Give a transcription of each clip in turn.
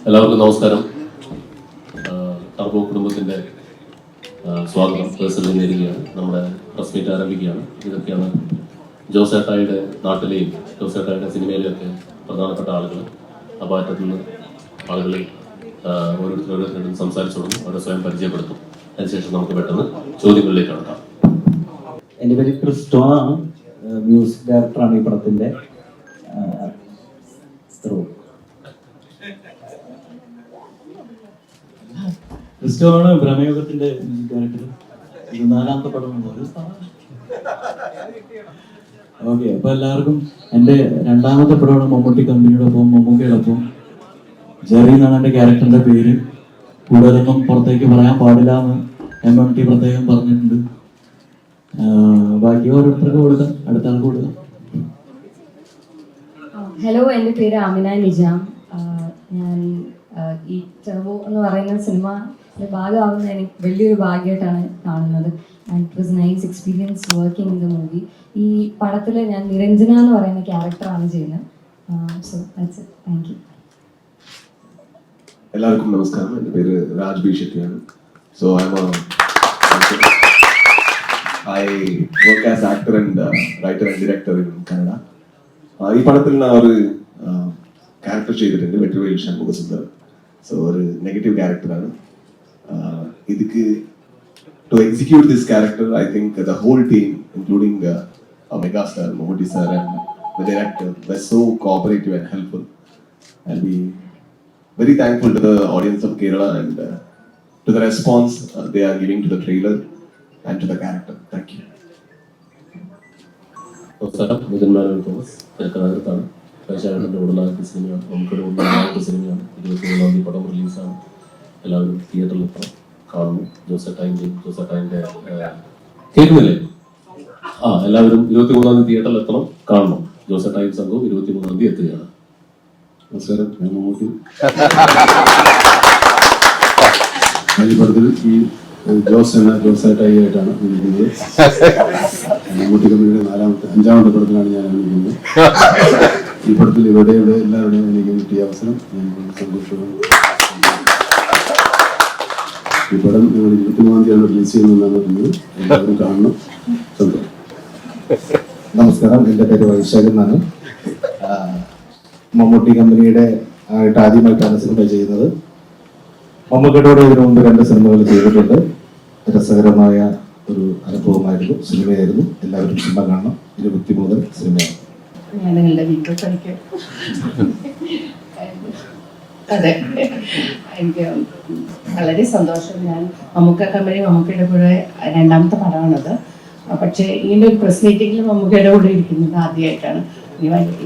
എല്ലാവർക്കും നമസ്കാരം. ടർബോ കുടുംബത്തിൻ്റെ സ്വാഗതം പേഴ്സണലി നേരുകയാണ്. നമ്മുടെ പ്രസ് മീറ്റ് ആരംഭിക്കുകയാണ്. ഇതൊക്കെയാണ് ജോസേട്ടായുടെ നാട്ടിലെയും ജോസേട്ടായുടെ സിനിമയിലെയൊക്കെ പ്രധാനപ്പെട്ട ആളുകൾ. അപ്പോൾ അറ്റത്തുനിന്ന് ആളുകൾ ഓരോരുത്തരോടും സംസാരിച്ചോളും, അവരെ സ്വയം പരിചയപ്പെടുത്തും. അതിനുശേഷം നമുക്ക് പെട്ടെന്ന് ചോദ്യങ്ങളിലേക്ക് കടക്കാം. എൻ്റെ പേര് ക്രിസ്റ്റോ ആണ്, മ്യൂസിക് ഡയറക്ടറാണ് ഈ പടത്തിൻ്റെ. ക്രിസ്റ്റോ ആണ് ഭ്രമയുഗത്തിൻ്റെ മ്യൂസിക് ഡയറക്ടർ. ഇത് 4ാമത്തെ പടമാണ്. ഓക്കെ, അപ്പോൾ എല്ലാവർക്കും എൻ്റെ 2ാമത്തെ പടമാണ് മമ്മൂട്ടി കമ്പനിയോടൊപ്പം മമ്മൂക്കയോടൊപ്പം. ജെറി എന്നാണ് എൻ്റെ ക്യാരക്ടറിൻ്റെ പേര്. കൂടുതലൊന്നും പുറത്തേക്ക് പറയാൻ പാടില്ല എന്ന് MMT പ്രത്യേകം പറഞ്ഞിട്ടുണ്ട്. ബാക്കി ഓരോരുത്തർക്ക് കൊടുക്കാം, അടുത്ത ആൾക്ക് കൊടുക്കാം. ഹലോ, എൻ്റെ പേര് ആമിന നിജാം. ഞാൻ ഈ ടർബോ എന്ന് പറയുന്ന സിനിമയുടെ ഭാഗമാകുന്ന എനിക്ക് വലിയൊരു ഭാഗ്യമായിട്ടാണ് കാണുന്നത്. And it was nice experience working in the movie. ഈ പടത്തിൽ ഞാൻ നിരഞ്ജന എന്ന് പറയുന്ന ക്യാരക്ടറാണ് ചെയ്യുന്നത്. So that's it. Thank you. എല്ലാവർക്കും നമസ്കാരം. എൻ്റെ പേര് രാജ് ബി ഷെട്ടിയാണ്. So I work as actor and writer and director in Canada. ഈ പടത്തിൽ ഞാൻ ഒരു ക്യാരക്ടർ ചെയ്തിട്ടുണ്ട്, വെട്രിവേൽ ഷൺമുഖസുന്ദർ. സോ ഒരു നെഗറ്റീവ് ക്യാരക്ടറാണ്. ഇതിക്ക് to execute this character, I think the whole team, including megastar Mammootty sir and the director, were so cooperative and helpful. I'll be very thankful to the audience of Kerala and to the response they are giving to the trailer and to the character. Thank you. നമസ്കാരം. മിഥുൻ മാനുവൽ തോമസ്, തിരക്കഥാകൃത്താണ്. വൈശാഖിൻ്റെ ഉടനായിട്ട് സിനിമയാണ്, നമുക്കൊരു ഉടനായിട്ട് സിനിമയാണ്. 23-ാം തീയതി പടം റിലീസാണ്. എല്ലാവരും തിയേറ്ററിൽ എത്തണം, കാണുന്നു. ജോസേട്ടായിൻ്റെ കേൾക്കുന്നില്ലേ? എല്ലാവരും 23-ാം തീയതി തിയേറ്ററിൽ എത്തണം, കാണണം. ജോസേട്ടായും സംഘവും 23-ാം തീയതി എത്തുകയാണ്. നമസ്കാരം, ഞാൻ മമ്മൂട്ടി. ഈ പടത്തിൽ ഈ ജോസേട്ടായിട്ടാണ് വിളിക്കുന്നത്. മമ്മൂട്ടി കമ്പനിയുടെ 5ാമത്തെ പടത്തിലാണ് ഞാൻ വിളിക്കുന്നത്. ഈ പടത്തിൽ ഇവിടെ എല്ലാവരുടെയും എനിക്ക് കിട്ടിയ അവസരം ഞാൻ സന്തോഷവും. ഈ പടം 23-ാം തീയതിയാണ് റിലീസ് ചെയ്യുന്നതെന്നാണ് പറഞ്ഞത്. എല്ലാവരും കാണണം. സന്തോഷം. നമസ്കാരം, എൻ്റെ പേര് വൈശാഖൻ എന്നാണ്. മമ്മൂട്ടി കമ്പനിയുടെ ആയിട്ട് ആദ്യമായിട്ടാണ് സിനിമ ചെയ്യുന്നത്. മമ്മൂക്കയോടെ ഇതിനു മുമ്പ് 2 സിനിമകൾ ചെയ്തിട്ടുണ്ട്. രസകരമായ ഒരു അനുഭവമായിരുന്നു, സിനിമയായിരുന്നു. എല്ലാവരും സിനിമ കാണണം. 23 സിനിമയാണ്. ഞാൻ നിങ്ങളുടെ വീട്ടിൽ പഠിക്കും. അതെ, എനിക്ക് വളരെ സന്തോഷം. ഞാൻ മമ്മൂക്കയുടെ കൂടെ 2ാമത്തെ പടമാണത്. പക്ഷേ ഇങ്ങനെ ഒരു പ്രസ് മീറ്റിങ്ങിൽ മമ്മൂക്കയുടെ കൂടെ ഇരിക്കുന്നത് ആദ്യമായിട്ടാണ്.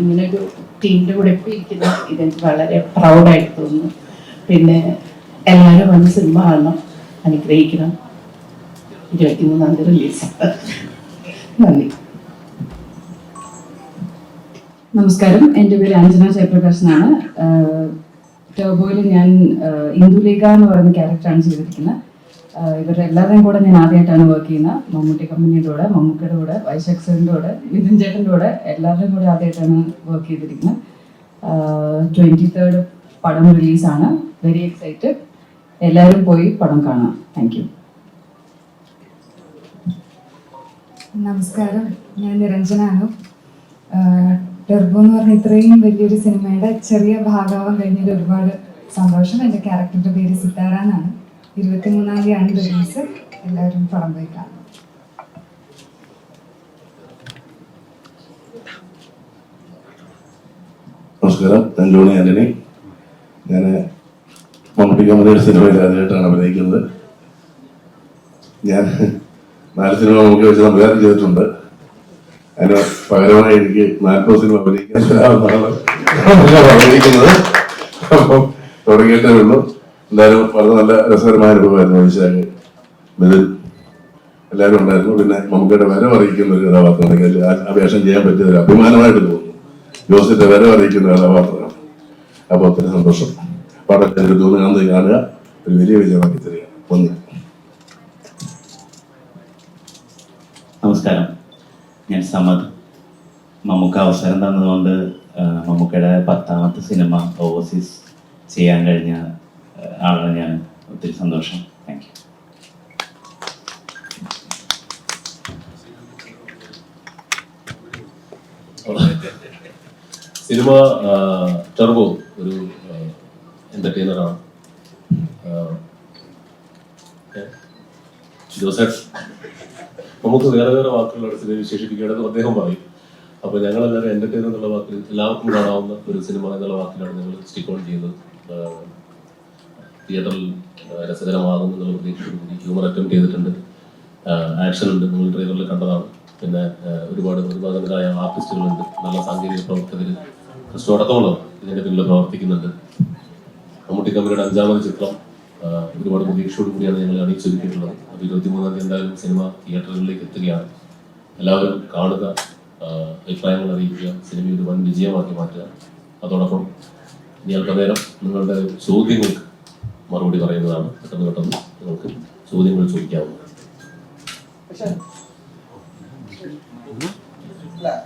ഇങ്ങനൊരു ടീമിൻ്റെ കൂടെ ഇപ്പോൾ ഇരിക്കുന്നത് ഇതെനിക്ക് വളരെ പ്രൗഡായിട്ട് തോന്നുന്നു. പിന്നെ എല്ലാവരും വന്ന് സിനിമ കാണണം, അനുഗ്രഹിക്കണം. 23-ാം തീയതി റിലീസ്. നന്ദി. നമസ്കാരം, എൻ്റെ പേര് അഞ്ജന ജയപ്രകാശനാണ്. ടർബോയിൽ ഞാൻ ഇന്ദുലേഖ എന്ന് പറയുന്ന ക്യാരക്ടറാണ് ചെയ്തിരിക്കുന്നത്. ഇവരെല്ലാവരുടെയും കൂടെ ഞാൻ ആദ്യമായിട്ടാണ് വർക്ക് ചെയ്യുന്നത്. മമ്മൂട്ടി കമ്പനിയുടെ കൂടെ, മമ്മൂക്കയുടെ കൂടെ, വൈശാഖ് സാറിൻ്റെ കൂടെ, മിഥുൻ ചേട്ടൻ്റെ കൂടെ, എല്ലാവരുടെയും കൂടെ ആദ്യമായിട്ടാണ് വർക്ക് ചെയ്തിരിക്കുന്നത്. 23rd പടം റിലീസാണ്. Very excited. എല്ലാവരും പോയി പടം കാണാം. Thank you. നമസ്കാരം, ഞാൻ നിരഞ്ജനാണ്. ടർബോ എന്ന് പറഞ്ഞ ഇത്രയും വലിയൊരു സിനിമയുടെ ചെറിയ ഭാഗമാവാൻ കഴിഞ്ഞതിൽ ഒരുപാട് സന്തോഷം. എൻ്റെ ക്യാരക്ടറിൻ്റെ പേര് സിത്താര എന്നാണ്. 23-ാം തീയതിയാണ് റിലീസ്. എല്ലാവരും പടം പോയി കാണാം. നമസ്കാരം, ഞാൻ ജോണി ആന്റണി. ഞാൻ മമ്മൂട്ടി കമ്പനിയുടെ സിനിമയിൽ ആദ്യമായിട്ടാണ് അഭിനയിക്കുന്നത്. ഞാൻ 4 സിനിമ നമുക്ക് വെച്ച് സംവിധാനം ചെയ്തിട്ടുണ്ട്. അതിന് പകരമായി എനിക്ക് 40 സിനിമ അഭിനയിക്കാൻ പറഞ്ഞിരിക്കുന്നത്. അപ്പം തുടങ്ങിയിട്ടേ ഉള്ളൂ. എന്തായാലും വളരെ നല്ല രസകരമായ അനുഭവമായിരുന്നു. വൈശാഖ്, മിഥുൻ എല്ലാവരും ഉണ്ടായിരുന്നു. പിന്നെ മമ്മൂക്കയുടെ വരവ് അറിയിക്കുന്ന ഒരു കഥാപാത്രമാണ്. അപേക്ഷ ചെയ്യാൻ പറ്റിയ ഒരു അഭിമാനമായിട്ട് തോന്നുന്നു. ജോസിന്റെ വരവ് അറിയിക്കുന്ന കഥാപാത്രമാണ്. അപ്പോൾ ഒത്തിരി സന്തോഷം. പടത്തെ 23-ാം തീയതി കാണുക, ഒരു വലിയ വിജയമാക്കി തരിക. നന്ദി. നമസ്കാരം, ഞാൻ സമദ്. മമ്മൂക്ക അവസരം തന്നതുകൊണ്ട് മമ്മൂക്കയുടെ 10ാമത്തെ സിനിമ ഓവർസീസ് ചെയ്യാൻ കഴിഞ്ഞ ആളാണ് ഞാൻ. ഒത്തിരി സന്തോഷം. Thank you. സിനിമ ടർബോ ഒരു എന്റർടൈനറാണ്. ജോസഫ് നമുക്ക് വേറെ വേറെ വാക്കുകളാണ് സിനിമ വിശേഷിപ്പിക്കുകയാണെന്ന് അദ്ദേഹം പറയും. അപ്പോൾ ഞങ്ങളെല്ലാവരും എന്റർടൈനർ എന്നുള്ള വാക്കിൽ എല്ലാവർക്കും കാണാവുന്ന ഒരു സിനിമ എന്നുള്ള വാക്കിലാണ് ഞങ്ങൾ സ്റ്റിക്ക് ഓൺ ചെയ്യുന്നത്. തിയേറ്ററിൽ രസകരമാകും എന്നുള്ള പ്രതീക്ഷയോടുകൂടി ഹ്യൂമർ അറ്റംപ്റ്റ് ചെയ്തിട്ടുണ്ട്. ആക്ഷൻ ഉണ്ട്, നിങ്ങൾ ട്രെയിലറിൽ കണ്ടതാണ്. പിന്നെ ഒരുപാട് പ്രതിഭാതങ്ങളായ ആർട്ടിസ്റ്റുകളുണ്ട്, നല്ല സാങ്കേതിക പ്രവർത്തകർ ക്രിസ്റ്റോ അടക്കമുള്ളവർ ഇതിൻ്റെ പിന്നിൽ പ്രവർത്തിക്കുന്നുണ്ട്. മമ്മൂട്ടി കമ്പനിയുടെ 5ാമത് ചിത്രം ഒരുപാട് പ്രതീക്ഷയോട് കൂടിയാണ് ഞങ്ങൾ അണിയിച്ചൊരുക്കിയിട്ടുള്ളത്. അപ്പോൾ 23-ാം തീയതി എന്തായാലും സിനിമ തിയേറ്ററുകളിലേക്ക് എത്തുകയാണ്. എല്ലാവരും കാണുക, അഭിപ്രായങ്ങൾ അറിയിക്കുക, സിനിമ ഒരു വൻ വിജയമാക്കി മാറ്റുക. അതോടൊപ്പം ഇനി അല്പനേരം നിങ്ങളുടെ ചോദ്യങ്ങൾക്ക് മറുപടി പറയുന്നതാണ്. പെട്ടെന്ന് നിങ്ങൾക്ക് ചോദ്യങ്ങൾ ചോദിക്കാവുന്നതാണ്.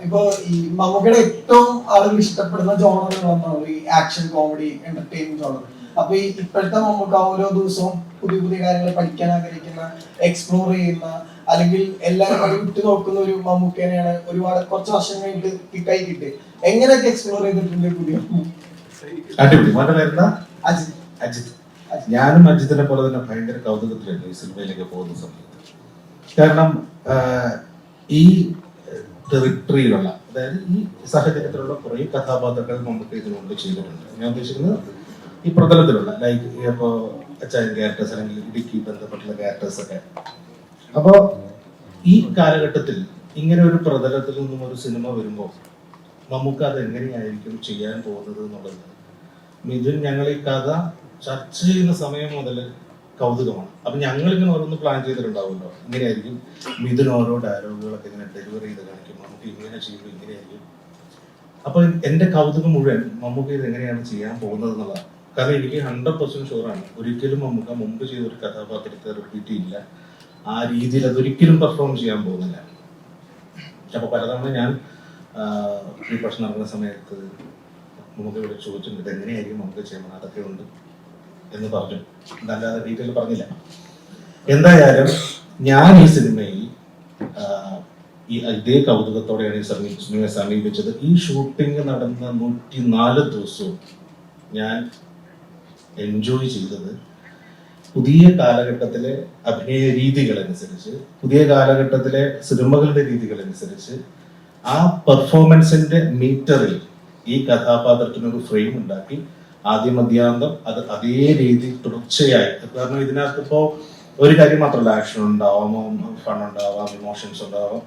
ഇപ്പൊ ഈ മമ്മൂക്കയുടെ ഏറ്റവും ആളുകൾ ഇഷ്ടപ്പെടുന്ന ജോണർ വന്നത് ഈ ആക്ഷൻ കോമഡി എന്റർടൈൻമെന്റ് ജോണർ. അപ്പൊ ഈ ഇപ്പോഴത്തെ മമ്മൂക്ക ഓരോ ദിവസവും പുതിയ പുതിയ കാര്യങ്ങൾ പഠിക്കാൻ ആഗ്രഹിക്കുന്ന, എക്സ്പ്ലോർ ചെയ്യുന്ന, അല്ലെങ്കിൽ എല്ലാവരും അത് വിട്ടു നോക്കുന്ന ഒരു മമ്മൂക്കനെയാണ് ഒരുപാട് കുറച്ച് വർഷം കഴിഞ്ഞിട്ട് കൈ കിട്ടി. എങ്ങനെയൊക്കെ എക്സ്പ്ലോർ ചെയ്തിട്ടുണ്ട് പുതിയ? അടിപൊളി. മോന്റെ പേരെന്താ? അജിത്. അജിത്. ഞാനും അജിത്തിനെ പോലെ തന്നെ ഭയങ്കര കൗതുകത്തിലായിരുന്നു ഈ സിനിമയിലേക്ക് പോകുന്ന സമയത്ത്. കാരണം ഈ ടെറിട്ടറിയിലുള്ള, അതായത് ഈ സാഹചര്യത്തിലുള്ള കുറേ കഥാപാത്രങ്ങൾ നമുക്ക് ഇതിനുകൊണ്ട് ചെയ്തിട്ടുണ്ട്. ഞാൻ ഉദ്ദേശിക്കുന്നത് ഈ പ്രതലത്തിലുള്ള, ലൈക്ക് ഇപ്പോൾ അച്ചായൻ ക്യാരക്ടേഴ്സ് അല്ലെങ്കിൽ ഇടുക്കി ബന്ധപ്പെട്ടുള്ള ക്യാരക്ടേഴ്സ് ഒക്കെ. അപ്പോൾ ഈ കാലഘട്ടത്തിൽ ഇങ്ങനെ ഒരു പ്രതലത്തിൽ നിന്നും ഒരു സിനിമ വരുമ്പോൾ നമുക്ക് അത് എങ്ങനെയായിരിക്കും ചെയ്യാൻ പോകുന്നത് എന്നുള്ളത് മിഥുൻ ഞങ്ങൾ ഈ കഥ ചർച്ച ചെയ്യുന്ന സമയം മുതൽ കൗതുകമാണ്. അപ്പം ഞങ്ങളിങ്ങനെ ഓരോന്ന് പ്ലാൻ ചെയ്തിട്ടുണ്ടാവുമല്ലോ, ഇങ്ങനെയായിരിക്കും മിഥുൻ ഓരോ ഡയലോഗുകളൊക്കെ ഇങ്ങനെ ഡെലിവറി ചെയ്ത് കാണിക്കും, നമുക്ക് ഇങ്ങനെ ചെയ്യുമ്പോൾ ഇങ്ങനെയായിരിക്കും. അപ്പോൾ എൻ്റെ കൗതുകം മുഴുവൻ മമ്മൂക്ക ഇത് എങ്ങനെയാണ് ചെയ്യാൻ പോകുന്നത് എന്നുള്ളതാണ്. കാരണം എനിക്ക് 100% ഷുവറാണ് ഒരിക്കലും മമ്മൂക്ക മുമ്പ് ചെയ്തൊരു കഥാപാത്രത്തെ റിപ്പീറ്റ് ചെയ്യില്ല. ആ രീതിയിൽ അതൊരിക്കലും പെർഫോം ചെയ്യാൻ പോകുന്നില്ല. അപ്പോൾ പലതവണ ഞാൻ ഈ പ്രശ്നം നടക്കുന്ന സമയത്ത് നമുക്ക് ഇവിടെ ചോദിച്ചിട്ടുണ്ട് ഇതെങ്ങനെയായിരിക്കും നമുക്ക് ചെയ്യണം, അതൊക്കെ ഉണ്ട് എന്ന് പറഞ്ഞു. അതല്ലാതെ ഡീറ്റെയിൽ പറഞ്ഞില്ല. എന്തായാലും ഞാൻ ഈ സിനിമയിൽ ഈ ഇതേ കൗതുകത്തോടെയാണ് ഈ സിനിമയെ സമീപിച്ചത്. ഈ ഷൂട്ടിംഗ് നടന്ന 104 ദിവസവും ഞാൻ എൻജോയ് ചെയ്തത് പുതിയ കാലഘട്ടത്തിലെ അഭിനയ രീതികളനുസരിച്ച്, പുതിയ കാലഘട്ടത്തിലെ സിനിമകളുടെ രീതികളനുസരിച്ച് ആ പെർഫോമൻസിന്റെ മീറ്ററിൽ ഈ കഥാപാത്രത്തിനൊരു ഫ്രെയിം ഉണ്ടാക്കി ആദ്യം മധ്യാന്തം അത് അതേ രീതി തുടർച്ചയായി. കാരണം ഇതിനകത്ത് ഇപ്പോൾ ഒരു കാര്യം മാത്രമല്ല, ആക്ഷൻ ഉണ്ടാവാം, ഫൺ ഉണ്ടാവാം, ഇമോഷൻസ് ഉണ്ടാവാം,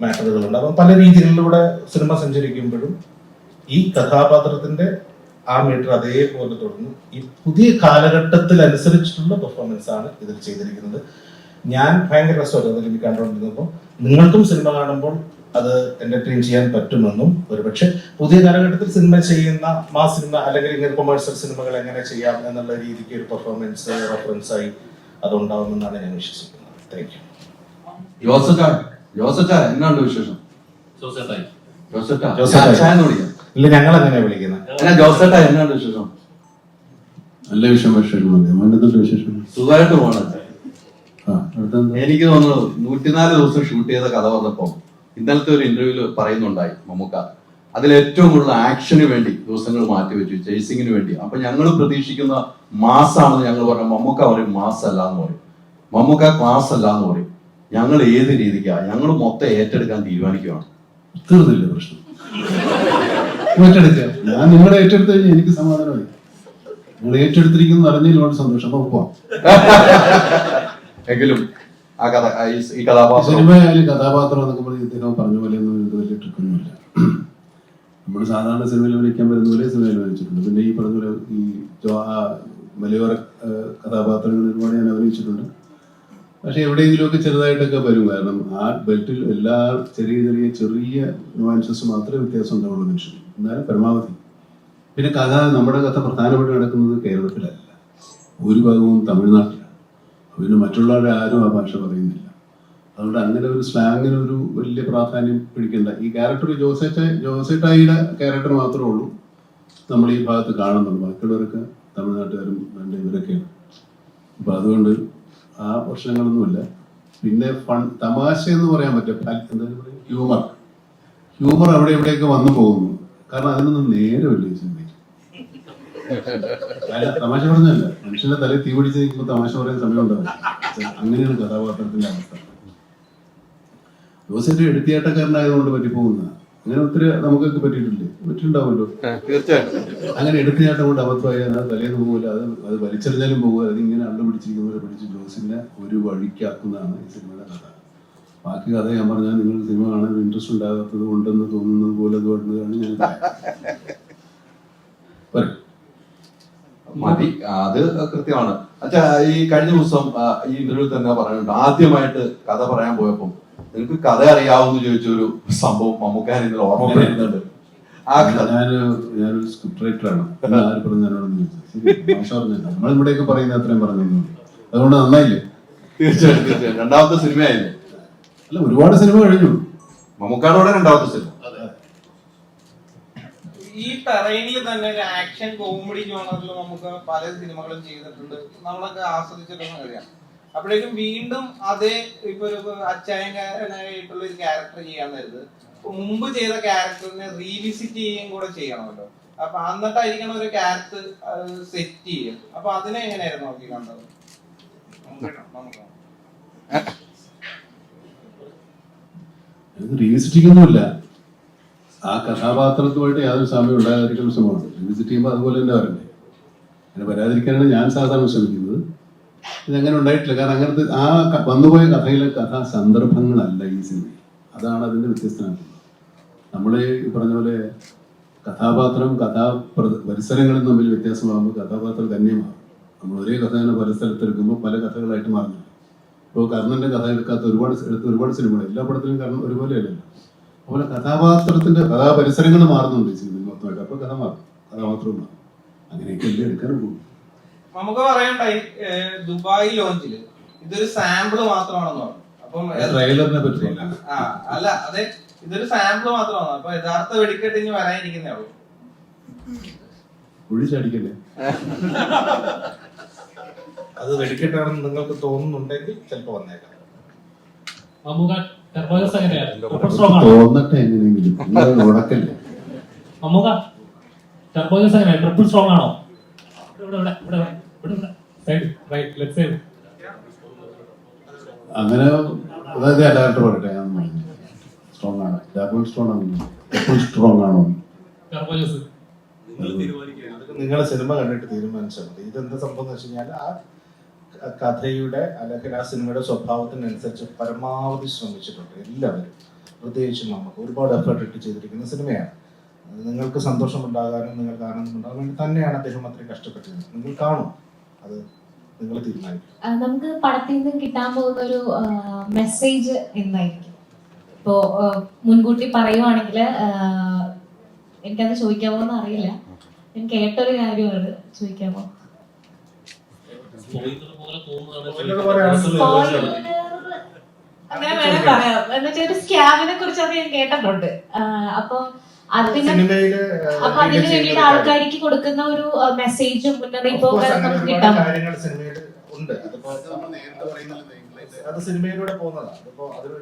മാറ്ററുകൾ ഉണ്ടാവാം. പല രീതികളിലൂടെ സിനിമ സഞ്ചരിക്കുമ്പോഴും ഈ കഥാപാത്രത്തിന്റെ ആ മീറ്റർ അതേപോലെ തുടർന്ന് ഈ പുതിയ കാലഘട്ടത്തിൽ അനുസരിച്ചിട്ടുള്ള പെർഫോമൻസ് ആണ് ഇതിൽ ചെയ്തിരിക്കുന്നത്. ഞാൻ ഭയങ്കര രസമായിരുന്നു അതിൽ കണ്ടുകൊണ്ടിരുന്നപ്പോൾ. നിങ്ങൾക്കും സിനിമ കാണുമ്പോൾ അത് എന്റർടൈൻ ചെയ്യാൻ പറ്റുമെന്നും, ഒരുപക്ഷെ പുതിയ കാലഘട്ടത്തിൽ സിനിമ ചെയ്യുന്ന മാസ് സിനിമ അല്ലെങ്കിൽ ഇങ്ങനെ കൊമേഴ്സ്യൽ സിനിമകൾ എങ്ങനെ ചെയ്യാം എന്നുള്ള രീതിക്ക് ഒരു പെർഫോമൻസ് റെഫറൻസ് ആയി അതുണ്ടാവുമെന്നാണ് ഞാൻ വിശ്വസിക്കുന്നത്. Thank you. എന്നാണ് വിശേഷം? ഇല്ല, ഞങ്ങൾ അങ്ങനെ വിളിക്കുന്നത്. ജോസേട്ടാ എന്നാണ് വിശേഷം? നല്ല വിശേഷം. സുഖമായിട്ട് പോകണം. എനിക്ക് തോന്നുന്നു 104 ദിവസം ഷൂട്ട് ചെയ്ത കഥ വന്നപ്പോ ഇന്നലത്തെ ഒരു ഇന്റർവ്യൂല് പറയുന്നുണ്ടായി മമ്മൂക്ക അതിൽ ഏറ്റവും കൂടുതൽ ആക്ഷന് വേണ്ടി ദിവസങ്ങൾ മാറ്റിവെച്ചു, ചേസിങ്ങിന് വേണ്ടി. അപ്പൊ ഞങ്ങൾ പ്രതീക്ഷിക്കുന്ന മാസാണെന്ന് ഞങ്ങൾ പറഞ്ഞു. മമ്മൂക്ക പറയും മാസ് അല്ല എന്ന് പറയും, മമ്മൂക്ക ക്ലാസ് അല്ല എന്ന് പറയും. ഞങ്ങൾ ഏത് രീതിക്കാണ് ഞങ്ങൾ മൊത്തം ഏറ്റെടുക്കാൻ തീരുമാനിക്കുകയാണ്. തീർന്നില്ല പ്രശ്നം, ഏറ്റെടുക്കുക. ഞാൻ നിങ്ങളെ ഏറ്റെടുത്ത് കഴിഞ്ഞാൽ എനിക്ക് സമാധാനമായി. നിങ്ങൾ ഏറ്റെടുത്തിരിക്കുന്നു അറിഞ്ഞതിൽ വളരെ സന്തോഷം. അപ്പൊ പോവാം. എങ്കിലും ആ കഥ ഈ കഥാപാത്രം സിനിമയായാലും കഥാപാത്രം എന്നൊക്കെ പറഞ്ഞ് ഇദ്ദേഹം പറഞ്ഞ പോലെ ഒന്നും ഇത് വലിയ ട്രിക്കൊന്നുമില്ല. നമ്മൾ സാധാരണ സിനിമയിൽ വിളിക്കാൻ വരുന്ന പോലെ സിനിമയിൽ വിളിച്ചിട്ടുണ്ട്. പിന്നെ ഈ പറഞ്ഞ പോലെ ഈ മലയോര കഥാപാത്രങ്ങൾ ഒരുപാട് ഞാൻ അഭിനയിച്ചിട്ടുണ്ട്. പക്ഷെ എവിടെയെങ്കിലുമൊക്കെ ചെറുതായിട്ടൊക്കെ വരും. കാരണം ആ ബെൽറ്റിൽ എല്ലാ ചെറിയ നുവാൻസസ് മാത്രമേ വ്യത്യാസം ഉണ്ടാവുള്ളൂ മനുഷ്യന്. എന്നാലും പരമാവധി. പിന്നെ നമ്മുടെ കഥ പ്രധാനമായിട്ട് നടക്കുന്നത് കേരളത്തിലല്ല, ഭൂരിഭാഗവും തമിഴ്നാട്ടിലാണ്. പിന്നെ മറ്റുള്ളവരുടെ ആരും ആ ഭാഷ പറയുന്നില്ല. അതുകൊണ്ട് അങ്ങനെ ഒരു സ്ലാങ്ങിന് ഒരു വലിയ പ്രാധാന്യം പിടിക്കേണ്ട. ഈ ക്യാരക്ടർ ജോസേട്ടായിയുടെ ക്യാരക്ടർ മാത്രമേ ഉള്ളൂ നമ്മൾ ഈ ഭാഗത്ത് കാണുന്നുള്ളൂ. ബാക്കിയുള്ളവരൊക്കെ തമിഴ്നാട്ടുകാരും എൻ്റെ ഇവരൊക്കെയാണ്. അപ്പോൾ അതുകൊണ്ട് ആ പ്രശ്നങ്ങളൊന്നുമില്ല. പിന്നെ തമാശ എന്ന് പറയാൻ പറ്റും, എന്താ പറയുക, ഹ്യൂമർ അവിടെ എവിടെയൊക്കെ വന്നു പോകുന്നു. കാരണം അതിനൊന്നും നേരമില്ല ഈ സിനിമയ്ക്ക്. തമാശ പറഞ്ഞല്ല, മനുഷ്യന്റെ തലയിൽ തീ പിടിച്ച് നിൽക്കുമ്പോൾ തമാശ പറയാൻ സമയം ഉണ്ടാവില്ല. അങ്ങനെയാണ് കഥാപാത്രത്തിന്റെ അവസ്ഥ. ജോസഫ് എടുത്തിയാട്ടക്കാരനായതുകൊണ്ട് പറ്റിപ്പോകുന്ന അങ്ങനെ ഒത്തിരി നമുക്കൊക്കെ പറ്റിയിട്ടുണ്ടാവുമല്ലോ. തീർച്ചയായിട്ടും അങ്ങനെ എടുത്തിയാട്ടം കൊണ്ട് അബദ്ധമായാൽ അത് തലേന്ന് പോകില്ല, അത് വലിച്ചെറിഞ്ഞാലും പോകുക. അതിങ്ങനെ അള്ളു പിടിച്ചിരിക്കുന്നവരെ പിടിച്ച് ജോസിനെ ഒരു വഴിക്കാക്കുന്നതാണ് ഈ സിനിമയുടെ കഥ. ബാക്കി കഥ ഞാൻ പറഞ്ഞാൽ നിങ്ങൾ സിനിമ കാണാൻ ഇൻട്രസ്റ്റ് ഉണ്ടാകാത്തത് ഉണ്ടെന്ന് തോന്നുന്നത് പോലെ അതുകൊണ്ടാണ് ഞാൻ മതി. അത് കൃത്യമാണ്. അച്ഛാ, ഈ കഴിഞ്ഞ ദിവസം ഈ ഇന്റർവ്യൂ തന്നെ പറയുന്നുണ്ട്, ആദ്യമായിട്ട് കഥ പറയാൻ പോയപ്പോൾ നിങ്ങൾക്ക് കഥ അറിയാവുന്ന ചോദിച്ചൊരു സംഭവം മമ്മൂക്കാൻ ഇന്നലെ ഓർമ്മ വരുന്നുണ്ട്. ആ ഞാനൊരു സ്ക്രിപ്റ്റ് റൈറ്ററാണ്. ആര് പറഞ്ഞാലോന്ന് ചോദിച്ചത് നമ്മളിവിടെയൊക്കെ പറയുന്ന അത്രയും പറഞ്ഞു. അതുകൊണ്ട് നന്നായില്ലേ? തീർച്ചയായിട്ടും തീർച്ചയായും. രണ്ടാമത്തെ സിനിമയായില്ലേ? അല്ല, ഒരുപാട് സിനിമ കഴിഞ്ഞു. മമ്മൂക്കാടോടെ രണ്ടാമത്തെ സിനിമ. ഈ ടെറൈനിൽ തന്നെ ഒരു ആക്ഷൻ കോമഡി ജോണറിൽ നമുക്ക് പല സിനിമകളും ചെയ്തിട്ടുണ്ട്, നമ്മളൊക്കെ ആസ്വദിച്ചിട്ടുള്ള കാര്യമാണ്. അപ്പോഴേക്കും വീണ്ടും അതേ ഇപ്പൊ ഒരു അച്ചായനായിട്ടുള്ള ഒരു ക്യാരക്ടർ ചെയ്യാൻ നേരത്ത് മുമ്പ് ചെയ്ത ക്യാരക്ടറിനെ റീവിസിറ്റ് ചെയ്യുകയും കൂടെ ചെയ്യണമല്ലോ. അപ്പൊ എന്നിട്ടായിരിക്കണം ഒരു ക്യാരക്ടർ സെറ്റ് ചെയ്യുക. അപ്പൊ അതിനെ എങ്ങനെയായിരുന്നു നോക്കി കണ്ടത്? റീവിസിറ്റിംഗ് ഒന്നുമില്ല. ആ കഥാപാത്രത്തുമായിട്ട് യാതൊരു സാമ്യം ഉണ്ടാകാതിരിക്കുന്ന ശ്രമമാണ്. റീവിസിറ്റ് ചെയ്യുമ്പോൾ അതുപോലെ തന്നെ പറയണ്ടേ. അങ്ങനെ വരാതിരിക്കാനാണ് ഞാൻ സാധാരണ ശ്രമിക്കുന്നത്. ഇതങ്ങനെ ഉണ്ടായിട്ടില്ല. കാരണം അങ്ങനത്തെ ആ വന്നുപോയ കഥയിലെ കഥാ സന്ദർഭങ്ങളല്ല ഈ സിനിമ. അതാണ് അതിൻ്റെ വ്യത്യസ്തമാക്കുന്നത്. നമ്മൾ ഈ പറഞ്ഞ പോലെ കഥാപാത്രം പരിസരങ്ങളും തമ്മിൽ വ്യത്യാസമാകുമ്പോൾ കഥാപാത്രം ധന്യമാകും. നമ്മൾ ഒരേ കഥ തന്നെ പല സ്ഥലത്തെടുക്കുമ്പോൾ പല കഥകളായിട്ട് മാറുന്നു. ഇപ്പോൾ കർണൻ്റെ കഥ എടുക്കാത്ത ഒരുപാട് സിനിമകൾ, എല്ലാ പടത്തിലും കർണൻ ഒരുപോലെയല്ലല്ലോ. അതുപോലെ കഥാപാത്രത്തിന്റെ കഥാപരിസരങ്ങൾ മാറുന്നുണ്ട് ഈ സിനിമയിൽ മൊത്തമായിട്ട്. അപ്പോൾ കഥ മാറും, കഥാപാത്രവും മാറും. അങ്ങനെയൊക്കെ അല്ലേ എടുക്കാനുള്ളൂ. നമുക്ക് പറയണ്ടായി ദുബായ് ലോഞ്ചില് ഇതൊരു സാമ്പിള് മാത്രമാണെന്ന് പറഞ്ഞു. അപ്പം ട്രെയിലറിനെ പറ്റില്ല. അല്ല, അതെ, ഇതൊരു സാമ്പിള് മാത്രമാണ്. അപ്പൊ യഥാർത്ഥ വെടിക്കെട്ട് ഇനി വരാനിരിക്കുന്നേ ഉള്ളൂ. ഒഴിച്ചടിക്കല്ലേ? അത് വെടിക്കെട്ടാണെന്ന് നിങ്ങൾക്ക് തോന്നുന്നുണ്ടെങ്കിൽ ചിലപ്പോൾ വന്നേക്കാം. തോന്നട്ടെ എങ്ങനെയെങ്കിലും. ഉടക്കല്ലേ ട്രിപ്പിൾ സ്ട്രോങ് ആണോ? അങ്ങനെ അതായത് ഡയറക്ടർ പറയട്ടെ. ഞാൻ സ്ട്രോങ് ആണ്, ഡബിൾ സ്ട്രോങ് ആണ്, ട്രിപ്പിൾ സ്ട്രോങ് ആണോ? നിങ്ങളെ സിനിമ കണ്ടിട്ട് തീരുമാനിച്ചാൽ മതി. ഇതെന്താ സംഭവം എന്ന് വെച്ച് കഴിഞ്ഞാൽ ആ കഥയുടെ അല്ലെങ്കിൽ ആ സിനിമയുടെ സ്വഭാവത്തിനനുസരിച്ച് പരമാവധി ശ്രമിച്ചിട്ടുണ്ട് എല്ലാവരും. പ്രത്യേകിച്ചും നമുക്ക് ഒരുപാട് എഫേർട്ട് ഇട്ട് ചെയ്തിരിക്കുന്ന സിനിമയാണ്. നിങ്ങൾക്ക് സന്തോഷമുണ്ടാകാനും നിങ്ങൾക്ക് ആനന്ദമുണ്ടാകാൻ വേണ്ടി തന്നെയാണ് അദ്ദേഹം അത്രയും കഷ്ടപ്പെട്ടിരുന്നത്. നിങ്ങൾ കാണും, അത് നിങ്ങൾ തീരുമാനിക്കും. നമുക്ക് പടത്തിൽ നിന്ന് കിട്ടാൻ പോകുന്ന ഒരു മെസ്സേജ് എന്തായിരിക്കും? ഇപ്പോ മുൻകൂട്ടി പറയുവാണെങ്കിൽ എനിക്കത് ചോദിക്കാമോ എന്ന് അറിയില്ല. ഞാൻ കേട്ടൊരു കാര്യമാണ്, ചോദിക്കാമോ? അങ്ങനെ വേണേ പറയാം. എന്നുവെച്ചാൽ ഒരു സ്കാമിനെ കുറിച്ചൊക്കെ ഞാൻ കേട്ടിട്ടുണ്ട്. അപ്പൊ അതിന് വേണ്ടിയിട്ട് ആൾക്കാർക്ക് കൊടുക്കുന്ന ഒരു മെസ്സേജും മുന്നറിയിപ്പും നമുക്ക് കിട്ടാൻ അത് സിനിമയിലൂടെ പോകുന്നതാണ്. അതിപ്പോ അതൊരു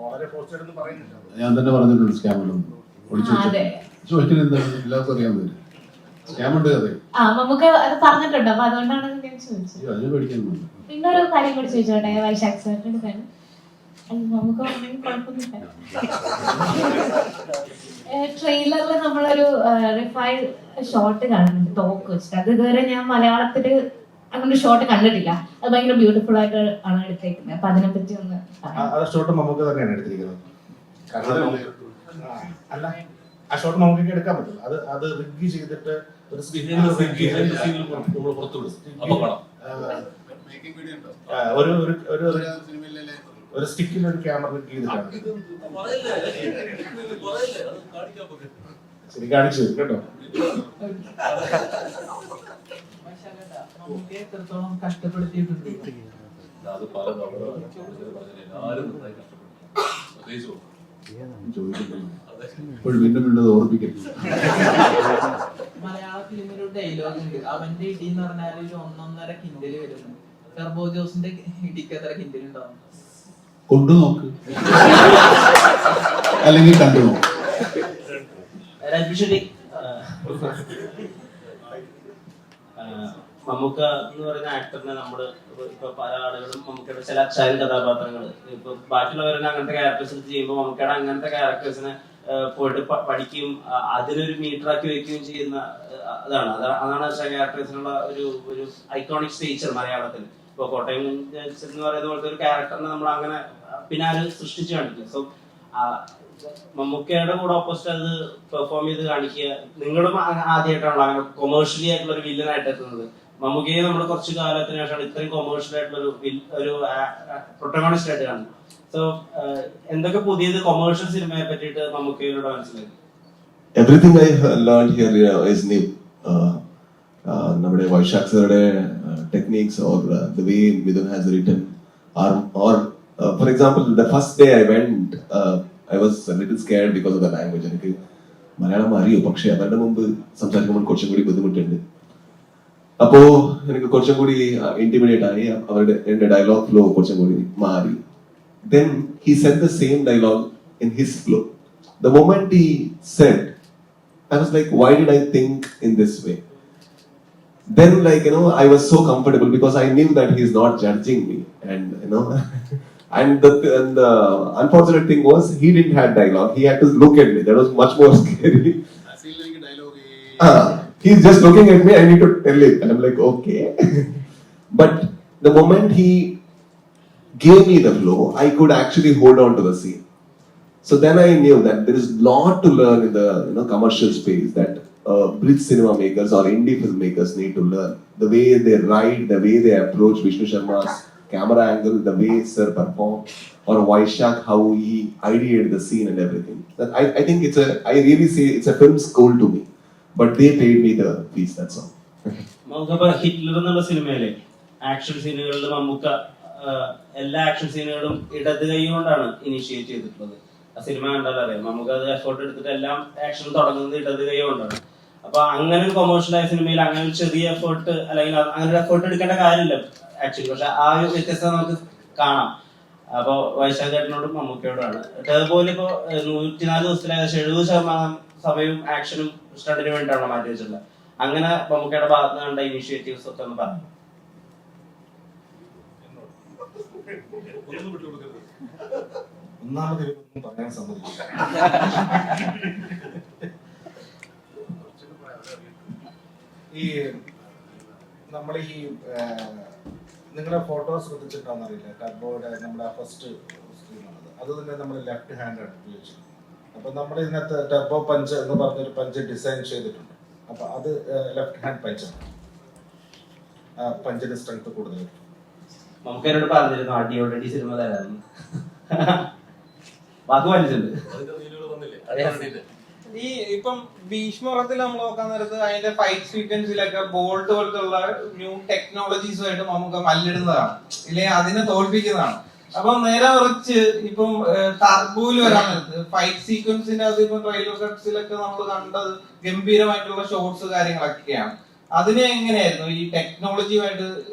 വളരെ പോസ്റ്റഡ് പറയുന്നില്ല. ഞാൻ തന്നെ പറഞ്ഞിട്ടുണ്ട് സ്കാമുണ്ടെന്ന്. ചോദിക്കുന്നത് എന്താണ്? എല്ലാവർക്കും അറിയാൻ പറ്റും സ്കാമുണ്ട്. അതെ, നമുക്ക് അത് പറഞ്ഞിട്ടുണ്ട്. അപ്പൊ അതുകൊണ്ടാണ് ഞാൻ ചോദിച്ചത്. അതിന് പേടിക്കാനൊന്നും. പിന്നെ ഒരു കാര്യം കൂടി ചോദിച്ചോട്ടെ, വൈശാഖ് സാറിന്റെ കാര്യം. നമുക്ക് കുഴപ്പമൊന്നുമില്ല. ട്രെയിലറിൽ നമ്മളൊരു റിഫൈൻഡ് ഷോട്ട് കാണുന്നുണ്ട് തോക്ക് വെച്ചിട്ട്. അത് ഇതുവരെ ഞാൻ മലയാളത്തില് അങ്ങനെ ഷോട്ട് കണ്ടിട്ടില്ല. അത് ഭയങ്കര ബ്യൂട്ടിഫുൾ ആയിട്ട് ആണ് എടുത്തേക്കുന്നത്. അപ്പൊ അതിനെ പറ്റി ഒന്ന് ഷോട്ട് നമുക്ക് തന്നെയാണ് എടുത്തിരിക്കുന്നത്. അല്ല, ആ ഷോട്ട് നമുക്ക് എടുക്കാൻ പറ്റില്ല. അത് റിഗ് ചെയ്തിട്ട് ഒരു സ്റ്റിക്കിൽ ഒരു ക്യാമറ റിഗ് ചെയ്തിട്ടാണ്. ശരി, കാണിച്ചു തരും കേട്ടോ. വീണ്ടും വീണ്ടും ഓർമ്മിക്കരുത്. മലയാള ഫിലിമിൽ ഒരു ഡയലോഗ് ഉണ്ട്, അവന്റെ ഇടി എന്ന് പറഞ്ഞാൽ ഒരു 1.5 കിൻഡല് വരുന്നു. ടർബോ ജോസിന്റെ ഇടിക്ക് എത്ര കിൻഡൽ ഉണ്ടാവും? കൊണ്ടു നോക്ക് അല്ലെങ്കിൽ കണ്ടു നോക്ക്. രാജ്ഭൂഷണി, മമ്മൂക്ക എന്ന് പറയുന്ന ആക്ടറിനെ നമ്മള് ഇപ്പൊ പല ആളുകളും മമ്മൂക്കയുടെ ചില അച്ചായൻ കഥാപാത്രങ്ങൾ ഇപ്പൊ ബാക്കിയുള്ളവരെ അങ്ങനത്തെ ക്യാരക്ടേഴ്സ് ചെയ്യുമ്പോൾ മമ്മൂക്കയുടെ അങ്ങനത്തെ ക്യാരക്ടേഴ്സിനെ പോയിട്ട് പഠിക്കുകയും അതിനൊരു മീറ്ററാക്കി വെക്കുകയും ചെയ്യുന്ന അതാണ് ക്യാരക്ടേഴ്സിനുള്ള ഒരു ഐക്കോണിക് ഫീച്ചർ മലയാളത്തിൽ. ഇപ്പൊ കോട്ടയം എന്ന് പറയുന്ന പോലത്തെ ഒരു ക്യാരക്ടറിനെ നമ്മൾ അങ്ങനെ പിന്നെ ആരും സൃഷ്ടിച്ചു കാണിക്കുക. സോ മമ്മൂക്കയുടെ കൂടെ ഓപ്പോസിറ്റ് അത് പെർഫോം ചെയ്ത് കാണിക്കുക. നിങ്ങളും ആദ്യമായിട്ടാണല്ലോ അങ്ങനെ കൊമേഴ്ഷ്യലി ആയിട്ടുള്ള ഒരു വില്ലനായിട്ട് എത്തുന്നത്. മമ്മൂക്കയെ നമ്മൾ കുറച്ച് കാലത്തിന് ശേഷമാണ് ഇത്രയും കൊമേഴ്ഷ്യൽ ആയിട്ടുള്ള ഒരു പ്രൊട്ടഗോണിസ്റ്റ് ആയിട്ട് കാണുന്നത്. സോ എന്തൊക്കെ പുതിയത് കൊമേഴ്ഷ്യൽ സിനിമയെ പറ്റിയിട്ട് മമ്മൂക്കയിലൂടെ മനസ്സിലാക്കി? Everything I learned here is new. നമ്മുടെ വൈശാഖ് സാറുടെ techniques or the way Midun has written or for example the first day I went I was a little scared because of the language. എനിക്ക് മലയാളം അറിയോ, പക്ഷെ അവരുടെ മുമ്പ് സംസാരിക്കുമ്പോൾ കുറച്ചും കൂടി ബുദ്ധിമുട്ടുണ്ട്. അപ്പോ എനിക്ക് കുറച്ചും കൂടി ഇന്റിമിഡേറ്റ് ആയി. അവരുടെ ഡയലോഗ് ഫ്ലോ കുറച്ചും കൂടി മാറി. Then he said the same dialogue in his flow. The moment he said, I was like, why did I think in this way? Then I was so comfortable because I knew that he is not judging me, and and the unfortunate thing was he didn't have dialogue. He had to look at me. That was much more scary. I feel like a dialogue. He's just looking at me. I need to tell him, and I'm like, okay. But the moment he gave me the flow, I could actually hold on to the scene. So then I knew that there is a lot to learn in the commercial space that bridge cinema makers or indie filmmakers need to learn. The way they write, the way they approach Vishnu Sharma's camera angle, the way Sir performed, or Vaishak, how he ideated the scene and everything. That I think I really say it's a film school to me. But they paid me the fees, that's all. Mammukka Hitler എന്നുള്ള സിനിമയിലെ action സീനുകളിൽ Mammukka എല്ലാ action സീനുകളും ഇടത് കൈ കൊണ്ടാണ് initiate ചെയ്തിട്ടുള്ളത്. ആ cinema കണ്ടാൽ അറിയാം. മമ്മൂക്ക അത് എഫേർട്ട് എടുത്തിട്ട് എല്ലാം ആക്ഷൻ തുടങ്ങുന്നത് ഇടത് കൈ കൊണ്ടാണ്. അപ്പൊ അങ്ങനെ ഒരു കൊമേഴ്ഷ്യൽ ആയ സിനിമയിൽ അങ്ങനെ ഒരു ചെറിയ എഫേർട്ട് അല്ലെങ്കിൽ അങ്ങനെ ഒരു എഫേർട്ട് എടുക്കേണ്ട കാര്യമില്ല ആക്ച്വലി. പക്ഷെ ആ ഒരു വ്യത്യസ്തത നമുക്ക് കാണാം. അപ്പൊ വൈശാഖ് ചേട്ടനോടും മമ്മൂക്കയോടാണ്. അതുപോലെ ഇപ്പൊ 104 ദിവസത്തിൽ ഏകദേശം 70% സമയവും ആക്ഷനും സ്റ്റണ്ടിന് വേണ്ടിയിട്ടാണ് മാറ്റി വെച്ചിട്ടുള്ളത്. അങ്ങനെ മമ്മൂക്കയുടെ ഭാഗത്ത് നിന്ന് കണ്ട ഇനിഷ്യേറ്റീവ്സ് ഒക്കെ ഒന്ന് പറഞ്ഞു. ഒന്നാമത് പറയാൻ സമ്മതിക്കില്ല. ഈ നമ്മൾ ഈ നിങ്ങളുടെ ഫോട്ടോസ് ശ്രദ്ധിച്ചിട്ടാണെന്നറിയില്ല, ടർബോയുടെ നമ്മുടെ ഫസ്റ്റ് സ്ക്രീനാണത്. അത് തന്നെ നമ്മൾ ലെഫ്റ്റ് ഹാൻഡാണ് ഉപയോഗിച്ചത്. അപ്പൊ നമ്മൾ ഇതിനകത്ത് ടർബോ പഞ്ച് എന്ന് പറഞ്ഞൊരു പഞ്ച് ഡിസൈൻ ചെയ്തിട്ടുണ്ട്. അപ്പൊ അത് ലെഫ്റ്റ് ഹാൻഡ് പഞ്ചാണ്. പഞ്ചിന്റെ സ്ട്രെങ്ത് കൂടുതൽ. നമുക്ക് എന്നോട് പറഞ്ഞിരുന്നു അടിയോടി സിനിമ തരാമെന്ന്. വാക്ക് പാലിച്ചിട്ടുണ്ട്. ഈ ഇപ്പം ഭീഷ്മത്തിൽ നമ്മൾ നോക്കാൻ നേരത്ത് അതിന്റെ ഫൈറ്റ് സീക്വൻസിലൊക്കെ ബോൾട്ട് പോലത്തുള്ള ന്യൂ ടെക്നോളജീസുമായിട്ട് നമുക്ക് മല്ലിടുന്നതാണ്, ഇല്ലെ അതിനെ തോൽപ്പിക്കുന്നതാണ്. അപ്പം നേരെ മറിച്ച് ഇപ്പം ടർബോയിൽ വരാൻ നേരത്ത് ഫൈറ്റ് സീക്വൻസിന്റെ അത് ഇപ്പം ട്രെയിലർ കട്ട്സിലൊക്കെ നമ്മൾ കണ്ടത് ഗംഭീരമായിട്ടുള്ള ഷോട്ട്സ് കാര്യങ്ങളൊക്കെയാണ്. അതിനെ എങ്ങനെയായിരുന്നു ഈ ടെക്നോളജിയുമായിട്ട്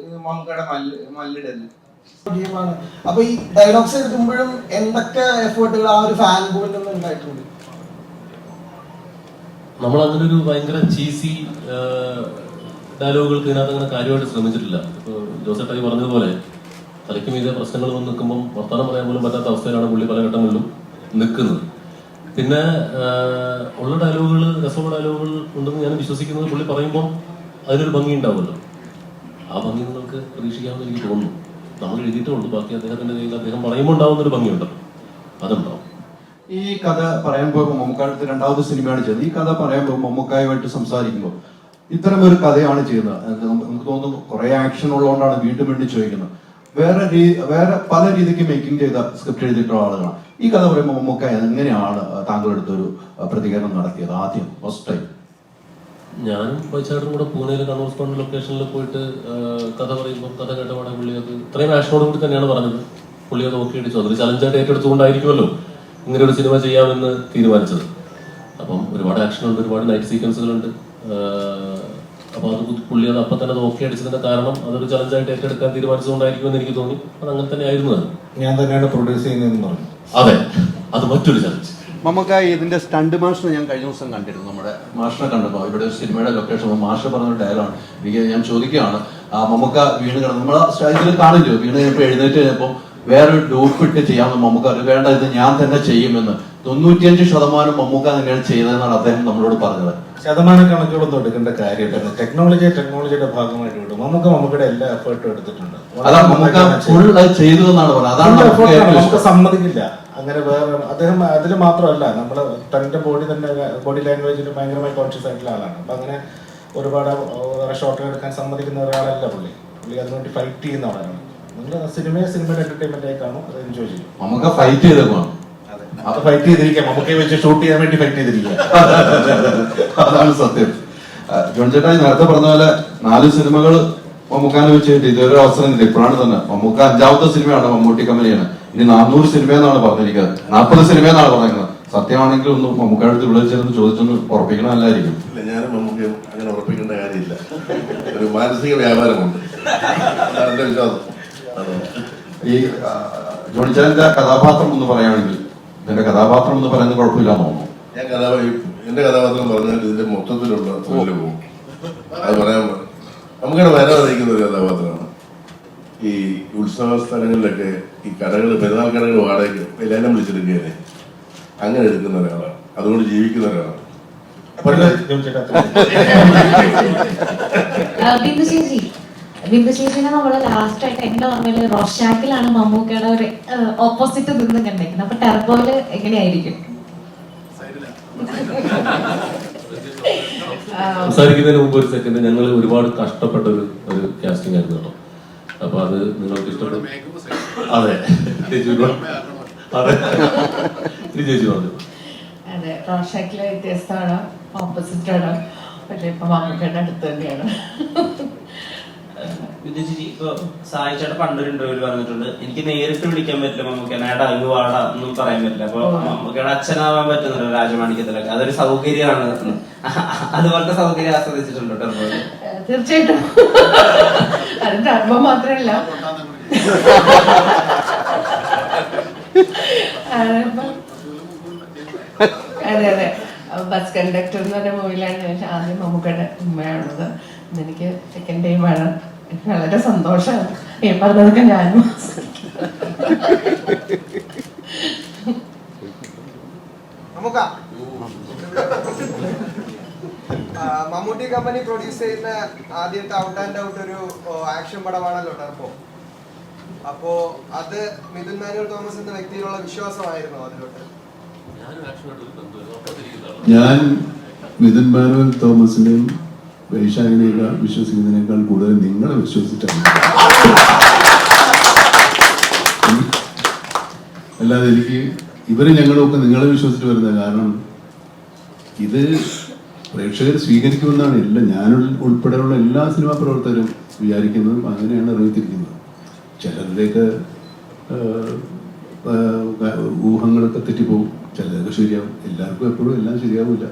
മമ്മൂക്കയുടെ മല്ലിടല്? അപ്പൊ ഈ ഡയലോഗ്സ് എഴുതുമ്പോഴും എന്തൊക്കെ എഫേർട്ടുകൾ ആ ഒരു ഫാൻ ബോയിൽ നിന്ന് ഉണ്ടായിട്ടുണ്ട്? നമ്മൾ അങ്ങനെ ഒരു ഭയങ്കര ചീസി ഡയലോഗുകൾക്ക് ഇതിനകത്ത് അങ്ങനെ കാര്യമായിട്ട് ശ്രമിച്ചിട്ടില്ല. ഇപ്പോൾ ജോസേട്ടായി പറഞ്ഞതുപോലെ തലയ്ക്ക് മീതെ പ്രശ്നങ്ങൾ വന്ന് നിൽക്കുമ്പം വർത്തമാനം പറയാൻ പോലും പറ്റാത്ത അവസ്ഥയിലാണ് പുള്ളി പല ഘട്ടങ്ങളിലും നിൽക്കുന്നത്. പിന്നെ ഉള്ള ഡയലോഗുകൾ, രസമുള്ള ഡയലോഗുകൾ ഉണ്ടെന്ന് ഞാൻ വിശ്വസിക്കുന്നത് പുള്ളി പറയുമ്പോൾ അതിനൊരു ഭംഗി ഉണ്ടാവുമല്ലോ. ആ ഭംഗി നിങ്ങൾക്ക് പ്രതീക്ഷിക്കാമെന്ന് എനിക്ക് തോന്നുന്നു. നമ്മൾ എഴുതിയിട്ടേ ഉള്ളൂ, ബാക്കി അദ്ദേഹത്തിന്റെ കയ്യിൽ അദ്ദേഹം പറയുമ്പോൾ ഉണ്ടാവുന്നൊരു ഭംഗിയുണ്ടല്ലോ, അതുണ്ടാവും. ഈ കഥ പറയാൻ പോകുമ്പോൾ മമ്മൂക്കായിട്ട് രണ്ടാമത്തെ സിനിമയാണ് ചെയ്തത്. ഈ കഥ പറയാൻ പോകുമ്പോൾ മമ്മൂക്കായുമായിട്ട് സംസാരിക്കുമ്പോൾ ഇത്തരം ഒരു കഥയാണ് ചെയ്യുന്നത്. നമുക്ക് തോന്നുന്നു കുറെ ആക്ഷൻ ഉള്ളതുകൊണ്ടാണ് വീണ്ടും വീണ്ടും ചോദിക്കുന്നത്. വേറെ പല രീതിക്ക് മേക്കിംഗ് ചെയ്ത സ്ക്രിപ്റ്റ് എഴുതിയിട്ടുള്ള ആളുകളാണ്. ഈ കഥ പറയുമ്പോൾ മമ്മൂക്ക എങ്ങനെയാണ് താങ്കളെടുത്തൊരു പ്രതികരണം നടത്തിയത് ആദ്യം ഫസ്റ്റ് ടൈം? ഞാനും വൈശാഖും കൂടെ പൂനെയിൽ കണ്ണൂർ ലൊക്കേഷനിൽ പോയിട്ട് കഥ പറയുമ്പോൾ കഥ കേട്ടപാടെ പുള്ളി അത് ഇത്രയും ആക്ഷനോട് കൂടി തന്നെയാണ് പറഞ്ഞത്. പുള്ളി അത് നോക്കി അടിച്ചു. അതൊരു ചലഞ്ചായിട്ട് ഏറ്റെടുത്തുകൊണ്ടായിരിക്കുമല്ലോ ഇങ്ങനെ ഒരു സിനിമ ചെയ്യാമെന്ന് തീരുമാനിച്ചത്. അപ്പം ഒരുപാട് ആക്ഷനുണ്ട്, ഒരുപാട് നൈറ്റ് സീക്വൻസുകളുണ്ട്. അപ്പോൾ അത് പുള്ളി അത് അപ്പം തന്നെ അത് ഓക്കെ അടിച്ചതിന്റെ കാരണം അതൊരു ചലഞ്ചായിട്ട് ഏറ്റെടുക്കാൻ തീരുമാനിച്ചതുകൊണ്ടായിരിക്കുമെന്ന് എനിക്ക് തോന്നി. അത് അങ്ങനെ തന്നെ ആയിരുന്നു. അത് ഞാൻ തന്നെയാണ് പ്രൊഡ്യൂസ് ചെയ്യുന്നതെന്ന് പറഞ്ഞു. അതെ, അത് മറ്റൊരു ചലഞ്ച്. നമുക്ക് ഇതിന്റെ സ്റ്റണ്ട് മാഷിനെ ഞാൻ കഴിഞ്ഞ ദിവസം കണ്ടിരുന്നു. നമ്മുടെ മാഷിനെ കണ്ടപ്പോൾ ഇവിടെ ഒരു സിനിമയുടെ ലൊക്കേഷൻ മാഷ് പറഞ്ഞൊരു ഡയലോഗാണ്. എനിക്ക് ഞാൻ ചോദിക്കുകയാണ്, മമ്മൂക്ക വീണ് കിടന്നു നമ്മൾ ഇതിൽ കാണില്ലോ, വീണ് കഴിഞ്ഞപ്പോൾ എഴുന്നേറ്റ് കഴിഞ്ഞപ്പോൾ വേറൊരു ഡോപ്പിട്ട് ചെയ്യാമെന്ന് മമ്മൂക്ക അത് വേണ്ട, ഇത് ഞാൻ തന്നെ ചെയ്യുമെന്ന്. 95% മമ്മൂക്ക തന്നെയാണ് ചെയ്തതെന്നാണ് അദ്ദേഹം നമ്മളോട് പറഞ്ഞത്. ശതമാന കണക്കുകളൊന്നും എടുക്കേണ്ട കാര്യമില്ല. ടെക്നോളജിയുടെ ഭാഗമായിട്ട് വിടും. മമ്മൂക്കയുടെ എല്ലാ എഫേർട്ടും എടുത്തിട്ടുണ്ട്. അതാ മമ്മൂക്ക ഫുൾ ചെയ്തു എന്നാണ് പറഞ്ഞത്. അതാണ് നമുക്ക് സമ്മതിക്കില്ല. അങ്ങനെ വേറെ അദ്ദേഹം അതിൽ മാത്രമല്ല, നമ്മള് തന്റെ ബോഡി ലാംഗ്വേജിന് ഭയങ്കരമായി കോൺഷ്യസ് ആയിട്ടുള്ള ആളാണ്. അപ്പൊ അങ്ങനെ ഒരുപാട് ഷോട്ടുകൾ എടുക്കാൻ സമ്മതിക്കുന്ന ഒരാളല്ല പുള്ളി. അതിനുവേണ്ടി ഫൈറ്റ് ചെയ്യുന്ന ആളാണ്. നിങ്ങൾ സിനിമയുടെ എന്റർടൈൻമെന്റ് ആയി കാണും, അത് എൻജോയ് ചെയ്യും. മമ്മൂക്ക ഫൈറ്റ് ചെയ്തേക്കുവാണ്. അത് ഫൈറ്റ് ചെയ്തിരിക്കാം, മമ്മൂക്കയെ വെച്ച് ഷൂട്ട് ചെയ്യാൻ വേണ്ടി ഫൈറ്റ് ചെയ്തിരിക്കുക. അതാണ് സത്യം. ജോൺ ചേട്ടാ നേരത്തെ പറഞ്ഞ പോലെ 4 സിനിമകൾ മമ്മൂക്കാനെ വെച്ചിട്ട് ഇതൊരു അവസരം ഇല്ല. ഇപ്പോഴാണ് തന്നെ മമ്മൂക്ക 5ാമത്തെ സിനിമയാണ്, മമ്മൂട്ടി കമ്പനിയാണ്. ഇനി 400 സിനിമയെന്നാണ് പറഞ്ഞിരിക്കുന്നത്, 40 സിനിമയെന്നാണ് പറഞ്ഞിരിക്കുന്നത്. സത്യമാണെങ്കിൽ ഒന്ന് മമ്മൂക്കയുടെ അടുത്ത് വിളിച്ചെന്ന് ചോദിച്ചൊന്ന് ഉറപ്പിക്കണമല്ലായിരിക്കും. ഇല്ല, ഞാനും മമ്മൂക്കയും അങ്ങനെ ഉറപ്പിക്കേണ്ട കാര്യമില്ല. ഒരു മാനസിക വ്യാപാരമുണ്ട്, അതാണ് എന്റെ വിശ്വാസം. ഈ ജോണിച്ചാന്റെ കഥാപാത്രം എന്ന് പറയുകയാണെങ്കിൽ ഇതിന്റെ കഥാപാത്രം എന്ന് പറയുന്നത് കുഴപ്പമില്ലാന്ന് തോന്നുന്നു. ഞാൻ എന്റെ കഥാപാത്രം പറഞ്ഞാൽ ഇതിന്റെ മൊത്തത്തിലുള്ള തൊഴിൽ പോകും. അത് പറയാൻ നമുക്കിവിടെ വരാതിരിക്കുന്ന ഒരു കഥാപാത്രമാണ്. ഈ ഉത്സവ സ്ഥലങ്ങളിലൊക്കെ ഈ കടകൾ, പെരുന്നാൾ കടകൾ വാടകയ്ക്ക് എല്ലാവരും വിളിച്ചെടുക്കുകയല്ലേ, അങ്ങനെ എടുക്കുന്ന ഒരാളാണ്. അതുകൊണ്ട് ജീവിക്കുന്ന ഒരാളാണ്. ബിന്ദുശേഷിനെ നമ്മള് ലാസ്റ്റ് ആയിട്ട് എന്റെ ഓർമ്മയില് റോഷാക്കിലാണ് മമ്മൂക്കയുടെ ഒരു ഓപ്പോസിറ്റ് നിന്ന് കണ്ടേക്കുന്നത്. അപ്പൊ ടെർബോയില് എങ്ങനെയായിരിക്കും? സംസാരിക്കുന്നതിന് മുമ്പ് ഒരു സെക്കൻഡ്, ഞങ്ങൾ ഒരുപാട് കഷ്ടപ്പെട്ട ഒരു കാസ്റ്റിംഗ് ആയിരുന്നു കേട്ടോ. അപ്പൊ അത് നിങ്ങൾക്ക് ഇഷ്ടപ്പെടും. അതെ, ചേച്ചി പറഞ്ഞു. അതെ, റോഷാക്കിലെ വ്യത്യസ്തമാണ്, ഓപ്പോസിറ്റ് ആണ്. പക്ഷെ ഇപ്പൊ മമ്മൂക്കയുടെ അടുത്ത് തന്നെയാണ്. ചേച്ചി ഇപ്പൊ സായി ചേട്ടൻ പണ്ടൊരു ഇന്റർവ്യൂല് പറഞ്ഞിട്ടുണ്ട്, എനിക്ക് നേരിട്ട് വിളിക്കാൻ പറ്റില്ല മമ്മൂക്കനെ, അങ്ങ് വാടാ ഒന്നും പറയാൻ പറ്റില്ല. അപ്പൊ മമ്മൂക്കയുടെ അച്ഛനാവാൻ പറ്റുന്നുണ്ടോ രാജമാണിക്യത്തിലൊക്കെ, അതൊരു സൗകര്യമാണ്. അതുപോലത്തെ സൗകര്യം ആസ്വദിച്ചിട്ടുണ്ടോ ടെർബോയില്? തീർച്ചയായിട്ടും. അത് ടെർബോ മാത്രമല്ല, അതെ അതെ, ബസ് കണ്ടക്ടർ എന്ന് പറഞ്ഞ മൂവിയിലാണ് ആദ്യം മമ്മൂക്കയുടെ ഉമ്മയാണത്. എനിക്ക് സെക്കൻഡ് ടൈമാണ്. എനിക്ക് വളരെ സന്തോഷമാണ്. ഈ പറഞ്ഞതൊക്കെ ഞാനും മമ്മൂട്ടി കമ്പനി പ്രൊഡ്യൂസ് ചെയ്യുന്ന ആദ്യത്തെ ഔട്ട് ആൻഡ് ഔട്ട് ഒരു ആക്ഷൻ പടമാണല്ലോ ടെർബോ. അപ്പോ അത് മിഥുൻ മാനുവൽ തോമസ് എന്ന വ്യക്തിയിലുള്ള വിശ്വാസമായിരുന്നു അതിലോട്ട്? ഞാൻ മിഥുൻ മാനുവൽ തോമസിനെയും വൈശാഖിനേക്കാൾ വിശ്വസിക്കുന്നതിനേക്കാൾ കൂടുതൽ നിങ്ങളെ വിശ്വസിച്ചിട്ടാണ്. അല്ലാതെ എനിക്ക് ഞങ്ങളൊക്കെ നിങ്ങളെ വിശ്വസിച്ച് വരുന്നത്. കാരണം ഇത് പ്രേക്ഷകർ സ്വീകരിക്കുമെന്നാണ് ഞാൻ ഉൾപ്പെടെയുള്ള എല്ലാ സിനിമാ പ്രവർത്തകരും വിചാരിക്കുന്നതും അങ്ങനെയാണ് അറിയിച്ചിരിക്കുന്നത്. ചിലരുടെയൊക്കെ ഊഹങ്ങളൊക്കെ തെറ്റിപ്പോവും, ചിലതൊക്കെ ശരിയാവും. എല്ലാവർക്കും എപ്പോഴും എല്ലാം ശരിയാവില്ല.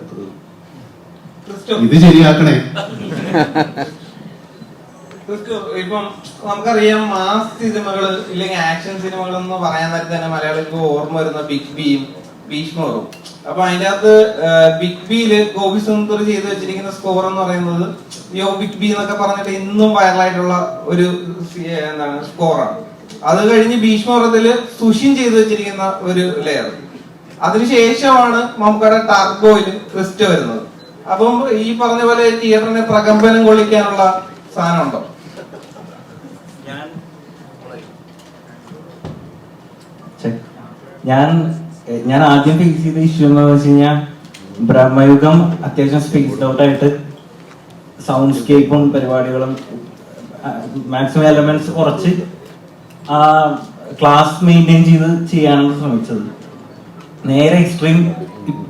ഇത് ശരിയാക്കണേ. ഇപ്പം നമുക്കറിയാം, മാസ് സിനിമകള് ഇല്ലെങ്കിൽ ആക്ഷൻ സിനിമകൾ എന്ന് പറയാൻ നേരത്തെ തന്നെ മലയാളികൾക്ക് ഓർമ്മ വരുന്ന ബിഗ് ബിയും ഭീഷ്മറും. അപ്പൊ അതിന്റെ അകത്ത് ബിഗ് ബിയില് ഗോപി സുന്ദർ ചെയ്ത് വെച്ചിരിക്കുന്ന സ്കോർ എന്ന് പറയുന്നത് യോ ബിഗ് ബി എന്നൊക്കെ പറഞ്ഞിട്ട് ഇന്നും വൈറലായിട്ടുള്ള ഒരു എന്താണ് സ്കോറാണ്. അത് കഴിഞ്ഞ് ഭീഷ്മറത്തില് സുഷിൻ ചെയ്ത് വെച്ചിരിക്കുന്ന ഒരു ലെയർ. അതിനുശേഷമാണ് നമുക്കവിടെ ടാർഗോയില് ട്വിസ്റ്റ് വരുന്നത്. അപ്പം ഈ പറഞ്ഞ പോലെ തിയേറ്ററിനെ പ്രകമ്പനം കൊള്ളിക്കാനുള്ള സാധനം ഉണ്ടോ? ഞാൻ ആദ്യം ഫേസ് ചെയ്ത ഇഷ്യൂ എന്ന് വെച്ച് കഴിഞ്ഞാൽ ബ്രഹ്മയുഗം അത്യാവശ്യം സ്പേസ്ഡ് ഔട്ട് ആയിട്ട് സൗണ്ട് സ്കേപ്പും പരിപാടികളും മാക്സിമം എലമെന്റ്സ് കുറച്ച് ആ ക്ലാസ് മെയിൻറ്റെയിൻ ചെയ്ത് ചെയ്യാനാണ് ശ്രമിച്ചത്. നേരെ എക്സ്ട്രീം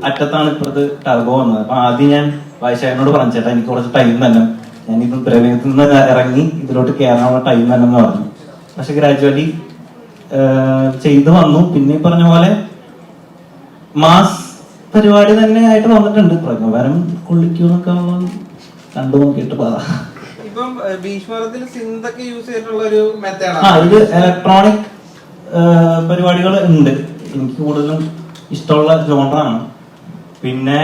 അറ്റത്താണ് ഇപ്പുറത്ത് ടർബോ വന്നത്. അപ്പൊ ആദ്യം ഞാൻ വൈശാഖനോട് പറഞ്ഞു, ചേട്ടാ എനിക്ക് കുറച്ച് ടൈം തന്നെ, ഞാനിത് പ്രവേശത്തിൽ നിന്ന് ഇറങ്ങി ഇതിലോട്ട് കയറാനുള്ള ടൈം തന്നെ എന്ന് പറഞ്ഞു. പക്ഷെ ഗ്രാജുവലി ചെയ്തു വന്നു. പിന്നെ ഈ പറഞ്ഞ പോലെ മാസ് പരിപാടി തന്നെ ആയിട്ട് വന്നിട്ടുണ്ട്. പ്രകമ്പനം കൊള്ളിക്കൂന്നൊക്കെ കണ്ടു നോക്കിയിട്ട് പറ. ഇപ്പം ഭീഷ്മരത്തിൽ സിന്തൊക്കെ യൂസ് ചെയ്തിട്ടുള്ള ഒരു മെത്തേഡാണ്. ഇത് ഇലക്ട്രോണിക് പരിപാടികൾ ഉണ്ട്. എനിക്ക് കൂടുതലും ഇഷ്ടമുള്ള ജോണറാണ്. പിന്നെ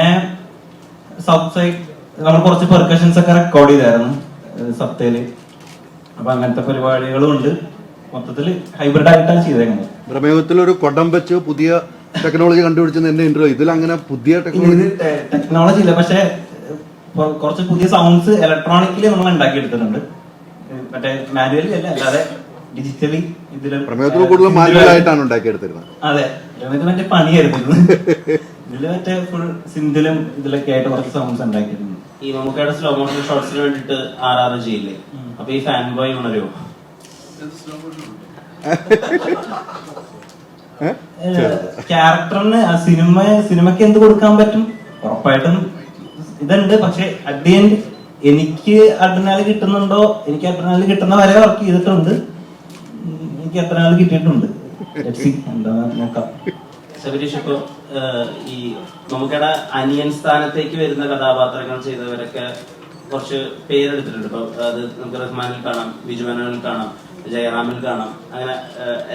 സബ് സൈഡ് നമ്മൾ കുറച്ച് പെർക്കഷൻസ് ഒക്കെ റെക്കോർഡ് ചെയ്തായിരുന്നു സപ്തയില്. അപ്പൊ അങ്ങനത്തെ പരിപാടികളും ഉണ്ട്. മൊത്തത്തിൽ ഹൈബ്രിഡ് ആയിട്ടാണ് ചെയ്തേക്കുന്നത്. പ്രമേഹത്തിൽ ഒരു കൊടം വെച്ച് പുതിയ ടെക്നോളജി കണ്ടുപിടിച്ചെന്ന് എന്റെ ഇന്റർവ്യൂ. ഇതിൽ അങ്ങനെ പുതിയ ടെക്നോളജി ഇല്ല, പക്ഷെ കുറച്ച് പുതിയ സൗണ്ട്സ് ഇലക്ട്രോണിക്കലി നമ്മൾ ഉണ്ടാക്കിയെടുത്തിട്ടുണ്ട്. മറ്റേ മാനുവലി അല്ല, അല്ലാതെ ഡിജിറ്റലി. ഇതിലും പ്രമേഹത്തിൽ കൂടുതൽ മാനുവൽ ആയിട്ടാണ് ഉണ്ടാക്കിയെടുത്തിരുന്നത്. അതെ, പ്രമേഹത്തിൽ മറ്റേ പണിയായിരുന്നു. ഇതില് മറ്റേ ഫുൾ സിന്ധിലും ഇതിലൊക്കെ ആയിട്ട് കുറച്ച് സൗണ്ട്സ് ഉണ്ടാക്കിയിട്ടുണ്ട്. ഈ മമ്മൂക്കയുടെ സ്ലോ മോഷൻ ഷോട്ട്സിന് വേണ്ടിട്ട് RR ചെയ്യില്ലേ? അപ്പൊ ഈ ഫാൻ ബോയ് ഉണരുമോ? ക്യാരക്ടറിന് സിനിമയ്ക്ക് എന്ത് കൊടുക്കാൻ പറ്റും? ഉറപ്പായിട്ടും ഇതുണ്ട്. പക്ഷെ അറ്റ് ദി എൻഡ് എനിക്ക് അഡ്രിനാല് കിട്ടുന്നുണ്ടോ? എനിക്ക് അഡ്രിനാല് കിട്ടുന്ന വരെ വർക്ക് ചെയ്തിട്ടുണ്ട്. എനിക്ക് അഡ്രിനാല് കിട്ടിയിട്ടുണ്ട്. എന്താ നോക്കാം. ശബരീഷ്, ഇപ്പൊ ഈ നമുക്കടെ അനിയൻ സ്ഥാനത്തേക്ക് വരുന്ന കഥാപാത്രങ്ങൾ ചെയ്തവരൊക്കെ കുറച്ച് പേരെടുത്തിട്ടുണ്ട്. ഇപ്പൊ അത് നമുക്ക് റഹ്മാനിൽ കാണാം, ബിജു മേനോനിൽ കാണാം, ജയറാമിൽ കാണാം. അങ്ങനെ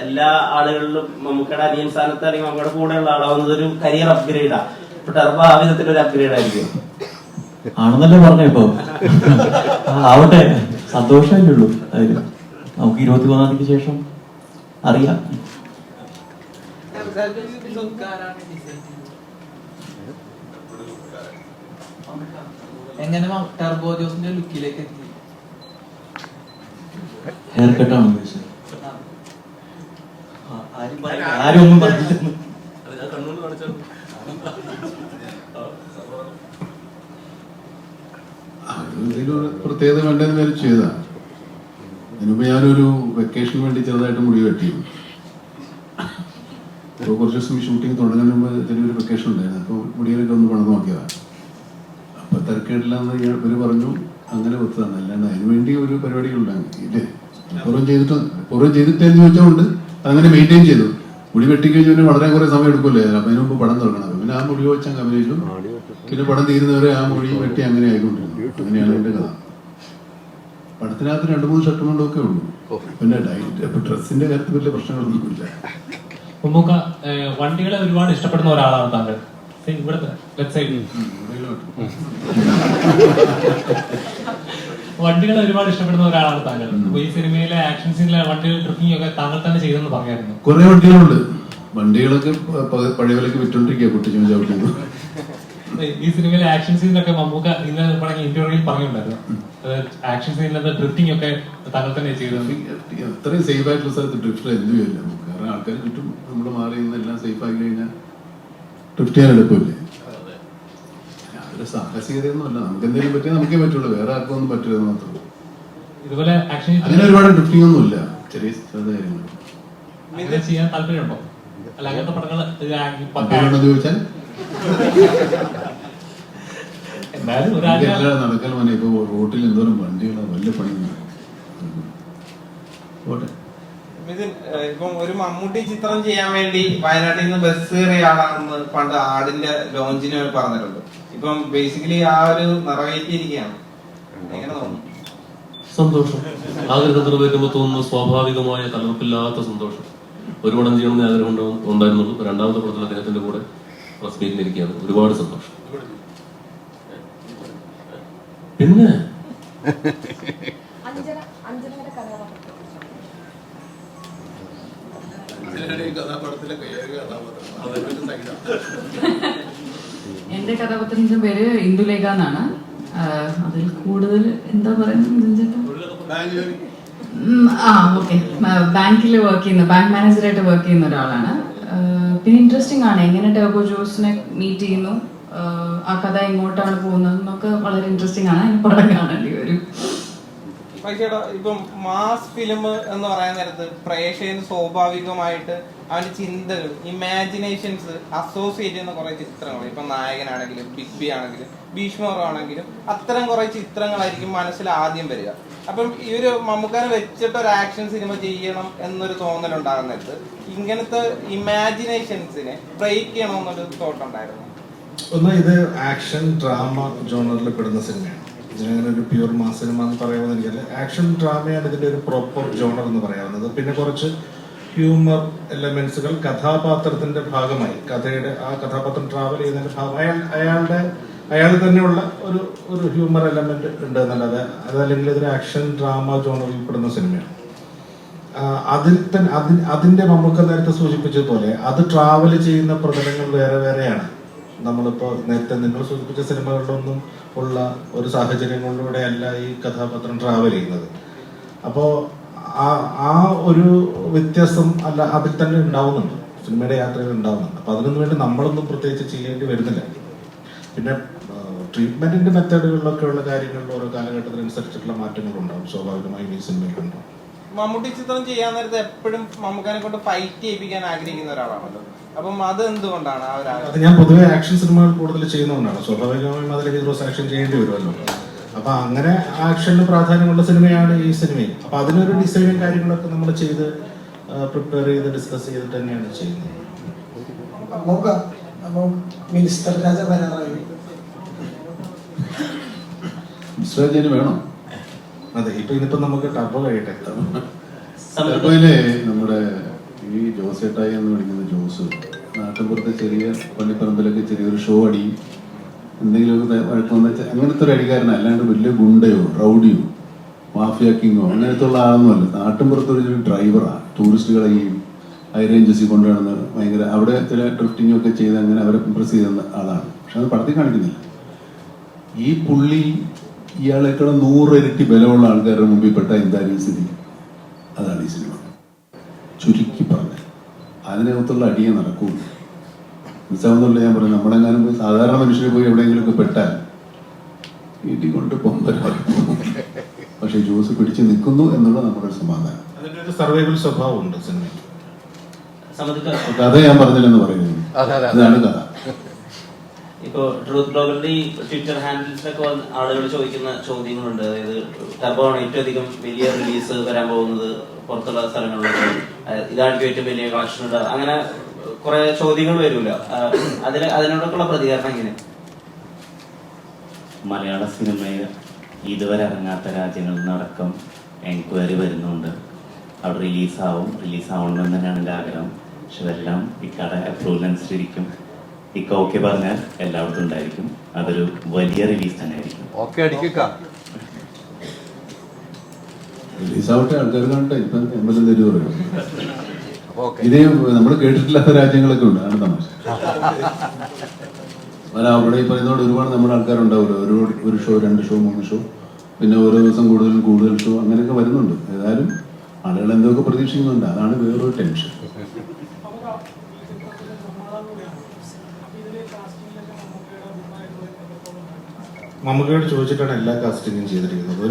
എല്ലാ ആളുകളിലും നമുക്കടെ അനിയൻ സ്ഥാനത്ത് അല്ലെങ്കിൽ നമ്മുടെ കൂടെയുള്ള ആളാവുന്നത് ഒരു കരിയർ അപ്ഗ്രേഡാ. ഇപ്പൊ ടർബോ ആ വിധത്തിലൊരു അപ്ഗ്രേഡ് ആയിരിക്കും ആണെന്നല്ലേ പറഞ്ഞ. ഇപ്പൊ ആവട്ടെ, സന്തോഷമല്ലേ ഉള്ളൂ. അതിന് നമുക്ക് 23-ാം തീയതിക്ക് ശേഷം അറിയാം. എങ്ങനെ ടർബോ ജോസിന്റെ ലുക്കിലേക്ക് എത്തി? ഹെയർ കട്ടാണ് ഉദ്ദേശിച്ചത്. ആരും ഒന്നും പറഞ്ഞില്ല. പ്രത്യേകത വേണ്ടതെന്ന് പേര് ചെയ്തതാണ്. അതിനുമ്പ് ഞാനൊരു വെക്കേഷന് വേണ്ടി ചെറുതായിട്ട് മുടി വെട്ടിയിരുന്നു. അപ്പോൾ കുറച്ച് ദിവസം ഷൂട്ടിങ് തുടങ്ങുന്നതിന് മുമ്പ് ചെറിയൊരു വെക്കേഷൻ ഉണ്ടായിരുന്നു. അപ്പോൾ മുടിയിലൊക്കെ ഒന്ന് പണം നോക്കിയതാണ്. അപ്പോൾ തിരക്കേടില്ലാന്ന് ഇവർ പറഞ്ഞു, അങ്ങനെ ഒത്തതാണ്. അല്ലാണ്ട് അതിനുവേണ്ടി ഒരു പരിപാടികളുണ്ടാകും ഇല്ലേ? പൂർവ്വം ചെയ്തിട്ടെന്ന് ചോദിച്ചതുകൊണ്ട് അങ്ങനെ മെയിൻറ്റെയിൻ ചെയ്തു. മുടി വെട്ടിക്കഴിഞ്ഞാൽ വളരെ കുറേ സമയം എടുക്കുമല്ലേ. അപ്പം അതിന് മുമ്പ് പടം തുടങ്ങണം. പിന്നെ ആ മുടി വെച്ചാൽ അഭിനയിച്ചു. പിന്നെ പടം തീരുന്നവരെ ആ മുടി വെട്ടി അങ്ങനെ ആയിക്കൊണ്ടിരുന്നു. അങ്ങനെയാണ് എൻ്റെ കഥ. പടത്തിനകത്ത് 2-3 ഷർട്ട് കൊണ്ടൊക്കെ ഉള്ളൂ. പിന്നെ ഡ്രസ്സിന്റെ കാര്യത്തിൽ വലിയ പ്രശ്നങ്ങളൊന്നുമില്ല. മമ്മൂക്ക വണ്ടികളെ ഒരുപാട് ഇഷ്ടപ്പെടുന്ന ഒരാളാണ് താങ്കൾ. ഇവിടുത്തെ വണ്ടികളെ ഒരുപാട് ഇഷ്ടപ്പെടുന്ന ഒരാളാണ് താങ്കൾ. ഈ സിനിമയിലെ ആക്ഷൻ സീനിലെ വണ്ടികൾ ട്രിപ്പിംഗ് ഒക്കെ താങ്കൾ തന്നെ ചെയ്തെന്ന് പറഞ്ഞായിരുന്നു. കുറെ വണ്ടികളുണ്ട്. വണ്ടികളൊക്കെ പഴയ വിലക്ക് വിറ്റോണ്ടിരിക്കുക. കുട്ടിച്ചു ചവിട്ടിയത്. ഈ സിനിമയിലെ ആക്ഷൻ സീനിലൊക്കെ മമ്മൂക്ക ഇന്നലെ പറഞ്ഞ ഇന്റർവ്യൂവിൽ പറഞ്ഞിട്ടുണ്ടായിരുന്നു. ആക്ഷൻ സീനിലെ ഡ്രിഫ്റ്റിംഗ് ഒക്കെ താങ്കൾ തന്നെ ചെയ്തത്. അത്രയും സേഫ് ആയിട്ടുള്ള സ്ഥലത്ത് ഡ്രിഫ്റ്റ് എന്തുമില്ല. കാരണം ആൾക്കാർ ചുറ്റും നമ്മൾ മാറി എല്ലാം സേഫ് ആക്കി കഴിഞ്ഞാൽ ഡ്രിഫ്റ്റ് ചെയ്യാൻ എളുപ്പമില്ലേ. അതൊരു സാഹസികതയൊന്നും അല്ല. നമുക്ക് എന്തെങ്കിലും പറ്റിയാൽ നമുക്കേ പറ്റുള്ളൂ. വേറെ ആർക്കും ഒന്നും പറ്റില്ല മാത്രമേ. ഇതുപോലെ ആക്ഷൻ അങ്ങനെ ഒരുപാട് ഡ്രിഫ്റ്റിംഗ് ഒന്നും ഇല്ല. ചെറിയ കാര്യങ്ങൾ ചെയ്യാൻ താല്പര്യമുണ്ടോ? അല്ല, അങ്ങനത്തെ പടങ്ങൾ ചോദിച്ചാൽ നടക്കാൻ മതി. ഇപ്പൊ റോട്ടിൽ എന്തോരം വണ്ടികളോ വലിയ പണിയുണ്ട്. ഇപ്പം ഒരു മമ്മൂട്ടി ചിത്രം ചെയ്യാൻ വേണ്ടി വയനാട്ടിൽ നിന്ന് ബസ് കയറിയ ആളാണെന്ന് പണ്ട് ആടിന്റെ ലോഞ്ചിന് പറഞ്ഞിട്ടുണ്ട്. ഇപ്പം ബേസിക്കലി ആ ഒരു നിറവേറ്റിയിരിക്കുകയാണ്. എങ്ങനെ തോന്നുന്നു? സന്തോഷം. ആഗ്രഹം നിറവേറ്റുമ്പോൾ തോന്നുന്നു സ്വാഭാവികമായ കലർപ്പില്ലാത്ത സന്തോഷം. ഒരു പടം ചെയ്യണമെന്ന് ആഗ്രഹം ഉണ്ടായിരുന്നുള്ളൂ. രണ്ടാമത്തെ പടത്തിൽ അദ്ദേഹത്തിന്റെ കൂടെ പ്രസ് മീറ്റിലിരിക്കുകയാണ്. ഒരുപാട് സന്തോഷം. പിന്നെ എന്റെ കഥാപാത്രത്തിന്റെ പേര് ഇന്ദുലേഖ എന്നാണ്. അതിൽ കൂടുതൽ എന്താ പറയുന്നത്? ഓക്കെ, ബാങ്കിൽ വർക്ക് ചെയ്യുന്ന, ബാങ്ക് മാനേജറായിട്ട് വർക്ക് ചെയ്യുന്ന ഒരാളാണ്. പിന്നെ ഇൻട്രസ്റ്റിംഗ് ആണ് എങ്ങനെ ടർബോ ജോസിനെ മീറ്റ് ചെയ്യുന്നു, ആ കഥ എങ്ങോട്ടാണ് പോകുന്നത് എന്നൊക്കെ വളരെ ഇൻട്രസ്റ്റിംഗ് ആണ്. അതിന് പടം കാണേണ്ടി വരും. പക്ഷേ ഇപ്പം മാസ് ഫിലിം എന്ന് പറയാൻ നേരത്ത് പ്രേക്ഷകന് സ്വാഭാവികമായിട്ട് അവന്റെ ചിന്തകൾ, ഇമാജിനേഷൻസ് അസോസിയേറ്റ് ചെയ്യുന്ന കുറെ ചിത്രങ്ങൾ, ഇപ്പൊ നായകനാണെങ്കിലും ബിഗ് ബി ആണെങ്കിലും ഭീഷ്മറാണെങ്കിലും അത്തരം കുറെ ചിത്രങ്ങളായിരിക്കും മനസ്സിൽ ആദ്യം വരിക. അപ്പം ഈ ഒരു മമ്മൂക്കാനെ വെച്ചിട്ട് ഒരു ആക്ഷൻ സിനിമ ചെയ്യണം എന്നൊരു തോന്നലുണ്ടാകുന്നിടത്ത് ഇങ്ങനത്തെ ഇമാജിനേഷൻസിനെ ബ്രേക്ക് ചെയ്യണമെന്നൊരു തോട്ട് ഉണ്ടായിരുന്നു. ഒന്ന്, ഇത് ആക്ഷൻ ഡ്രാമ ജോണറിൽ പെടുന്ന സിനിമയാണ്. ഇതിനങ്ങനെ ഒരു പ്യൂർ മാസ് സിനിമ എന്ന് പറയാമെന്ന് എനിക്കല്ല. ആക്ഷൻ ഡ്രാമയാണ് ഇതിൻ്റെ ഒരു പ്രോപ്പർ ജോണർ എന്ന് പറയാവുന്നത്. പിന്നെ കുറച്ച് ഹ്യൂമർ എലമെന്റ്സുകൾ കഥാപാത്രത്തിന്റെ ഭാഗമായി, കഥയുടെ ആ കഥാപാത്രം ട്രാവൽ ചെയ്യുന്നതിന്റെ ഭാഗം അയാൾ തന്നെയുള്ള ഒരു ഹ്യൂമർ എലമെന്റ് ഉണ്ട് എന്നല്ലാതെ അതല്ലെങ്കിൽ ഇതൊരു ആക്ഷൻ ഡ്രാമ ജോണറിൽ പെടുന്ന സിനിമയാണ്. അതിന്റെ നമുക്ക് നേരത്തെ സൂചിപ്പിച്ചതുപോലെ അത് ട്രാവൽ ചെയ്യുന്ന പ്രതലങ്ങൾ വേറെ വേറെയാണ്. നമ്മളിപ്പോൾ നേരത്തെ നിങ്ങൾ സൂചിപ്പിച്ച സിനിമകളിലൊന്നും ഉള്ള ഒരു സാഹചര്യങ്ങളിലൂടെ അല്ല ഈ കഥാപാത്രം ട്രാവൽ ചെയ്യുന്നത്. അപ്പോൾ ആ ഒരു വ്യത്യാസം അല്ല അതിൽ തന്നെ ഉണ്ടാവുന്നുണ്ട്, സിനിമയുടെ യാത്രയിൽ ഉണ്ടാവുന്നുണ്ട്. അപ്പൊ അതിനൊന്നും വേണ്ടി നമ്മളൊന്നും പ്രത്യേകിച്ച് ചെയ്യേണ്ടി വരുന്നില്ല. പിന്നെ ട്രീറ്റ്മെന്റിന്റെ മെത്തേഡുകളിലൊക്കെ ഉള്ള കാര്യങ്ങളിൽ ഓരോ കാലഘട്ടത്തിനനുസരിച്ചിട്ടുള്ള മാറ്റങ്ങൾ ഉണ്ടാവും, സ്വാഭാവികമായും ഈ സിനിമയിലുണ്ടാവും. മമ്മൂട്ടി ചിത്രം ചെയ്യാൻ നേരത്തെ എപ്പോഴും മമ്മൂക്കാനെ കൊണ്ട് ഫൈറ്റ് ചെയ്യിപ്പിക്കാൻ ആഗ്രഹിക്കുന്ന ഒരാളാണല്ലോ. അപ്പം അത് എന്തുകൊണ്ടാണ് ആ ഒരു അത് ഞാൻ പൊതുവെ ആക്ഷൻ സിനിമകൾ കൂടുതൽ ചെയ്യുന്നതുകൊണ്ടാണ്. സ്വാഭാവികമായും അതിൽ ഹീറോസ് ആക്ഷൻ ചെയ്യേണ്ടി വരുമല്ലോ. അപ്പൊ അങ്ങനെ ആക്ഷന് പ്രാധാന്യമുള്ള സിനിമയാണ് ഈ സിനിമയും. അപ്പൊ അതിനൊരു ഡിസൈനും കാര്യങ്ങളൊക്കെ നമ്മൾ ചെയ്ത് പ്രിപ്പയർ ചെയ്ത് ഡിസ്കസ് ചെയ്തിട്ട് തന്നെയാണ് ചെയ്യുന്നത്. മിനിസ്റ്റർ രാജ വരാറായി. വേണം. അതെ, ഇനിയിപ്പോ നമുക്ക് ടർബോ കഴിയട്ടെ. ടർബോയിലെ നമ്മുടെ ഈ ജോസേട്ടായി എന്ന് വിളിക്കുന്ന ജോസ് നാട്ടിൻപുറത്തെ ചെറിയ പള്ളിപ്പറമ്പിലൊക്കെ ചെറിയൊരു ഷോ അടിയും എന്തെങ്കിലുമൊക്കെ വഴക്കം വെച്ചാൽ അങ്ങനത്തെ ഒരു അടിക്കാരനല്ല. അല്ലാണ്ട് വലിയ ഗുണ്ടയോ റൗഡിയോ മാഫിയ കിങ്ങോ അങ്ങനത്തെ ഉള്ള ആളൊന്നുമല്ല. നാട്ടിൻപുറത്തൊരു ഡ്രൈവറാണ്. ടൂറിസ്റ്റുകളെ ഈ ഹൈ റേഞ്ചസിൽ കൊണ്ടുവന്ന് ഭയങ്കര അവിടെ ചില ഡ്രിഫ്റ്റിംഗ് ഒക്കെ ചെയ്ത് അങ്ങനെ അവരെ ഇംപ്രസ് ചെയ്യുന്ന ആളാണ്. പക്ഷെ അത് പടത്തിൽ കാണിക്കുന്നില്ല. ഈ പുള്ളി ഇയാളെക്കാൾ 100 ഇരട്ടി ബലമുള്ള ആൾക്കാരുടെ മുമ്പിൽ പെട്ട എന്തായാലും സ്ഥിതി. അതാണ് ഈ സിനിമ ചുരുക്കി പറഞ്ഞത്. അതിനകത്തുള്ള അടിയെ നടക്കൂല. മനസ്സിലാവുന്നില്ല ഞാൻ പറഞ്ഞു. നമ്മളെങ്ങാനും പോയി സാധാരണ മനുഷ്യരെ പോയി എവിടെയെങ്കിലുമൊക്കെ പെട്ടാൽ വീട്ടിൽ കൊണ്ട് പോകുമ്പോൾ പക്ഷെ ജോസ് പിടിച്ചു നിൽക്കുന്നു എന്നുള്ള നമ്മുടെ ഒരു സമാധാനം. അതിന്റെ ഒരു സർവൈവൽ സ്വഭാവമുണ്ട് സിനിമയ്ക്ക്. കഥ ഞാൻ പറഞ്ഞില്ലെന്ന് പറയുന്നത് അതാണ് കഥ. ഇപ്പൊ ട്രൂത്ത് ബ്ലോഗറിന്റെ ഈ ട്വിറ്റർ ഹാൻഡിൽസിലൊക്കെ ആളുകൾ ചോദിക്കുന്ന ചോദ്യങ്ങളുണ്ട്. അതായത് ടർബോ ആണ് ഏറ്റവും അധികം വലിയ റിലീസ് വരാൻ പോകുന്നത് പുറത്തുള്ള സ്ഥലങ്ങളിലൊക്കെ, ഇതായിരിക്കും ഏറ്റവും വലിയ കളക്ഷൻ ഉണ്ട്, അങ്ങനെ കുറെ ചോദ്യങ്ങൾ വരൂല. അതിനോടൊക്കെയുള്ള പ്രതികരണം എങ്ങനെ? മലയാള സിനിമയിൽ ഇതുവരെ ഇറങ്ങാത്ത രാജ്യങ്ങളിൽ നിന്നടക്കം എൻക്വയറി വരുന്നുണ്ട്. അവിടെ റിലീസാവണമെന്ന് തന്നെയാണ് എൻ്റെ ആഗ്രഹം. പക്ഷെ ഇതെല്ലാം ഇക്കാടെ അപ്രൂവലനുസരിച്ചിരിക്കും. ഇക്ക ഓക്കെ പറഞ്ഞാൽ എല്ലായിടത്തും ഉണ്ടായിരിക്കും. അതൊരു വലിയ റിലീസ് തന്നെ ആയിരിക്കും. റിലീസാവട്ടെ, ആൾക്കാർ കാണട്ടെ. ഇപ്പൊ 80 തരൂ പറയും. ഇതേ നമ്മൾ കേട്ടിട്ടില്ലാത്ത രാജ്യങ്ങളൊക്കെ ഉണ്ട്. ആണ് തമാശ. അവിടെ ഈ പറയുന്നതോടെ ഒരുപാട് നമ്മുടെ ആൾക്കാരുണ്ടാവുമല്ലോ. ഒരു ഷോ 2 ഷോ 3 ഷോ പിന്നെ ഓരോ ദിവസം കൂടുതൽ ഷോ അങ്ങനെയൊക്കെ വരുന്നുണ്ട്. ഏതായാലും ആളുകൾ എന്തൊക്കെ പ്രതീക്ഷിക്കുന്നുണ്ട്. അതാണ് വേറൊരു ടെൻഷൻ. മമ്മൂക്കയോട് ചോദിച്ചിട്ടാണ് എല്ലാ കാസ്റ്റിങ്ങും ചെയ്തിരിക്കുന്നത്.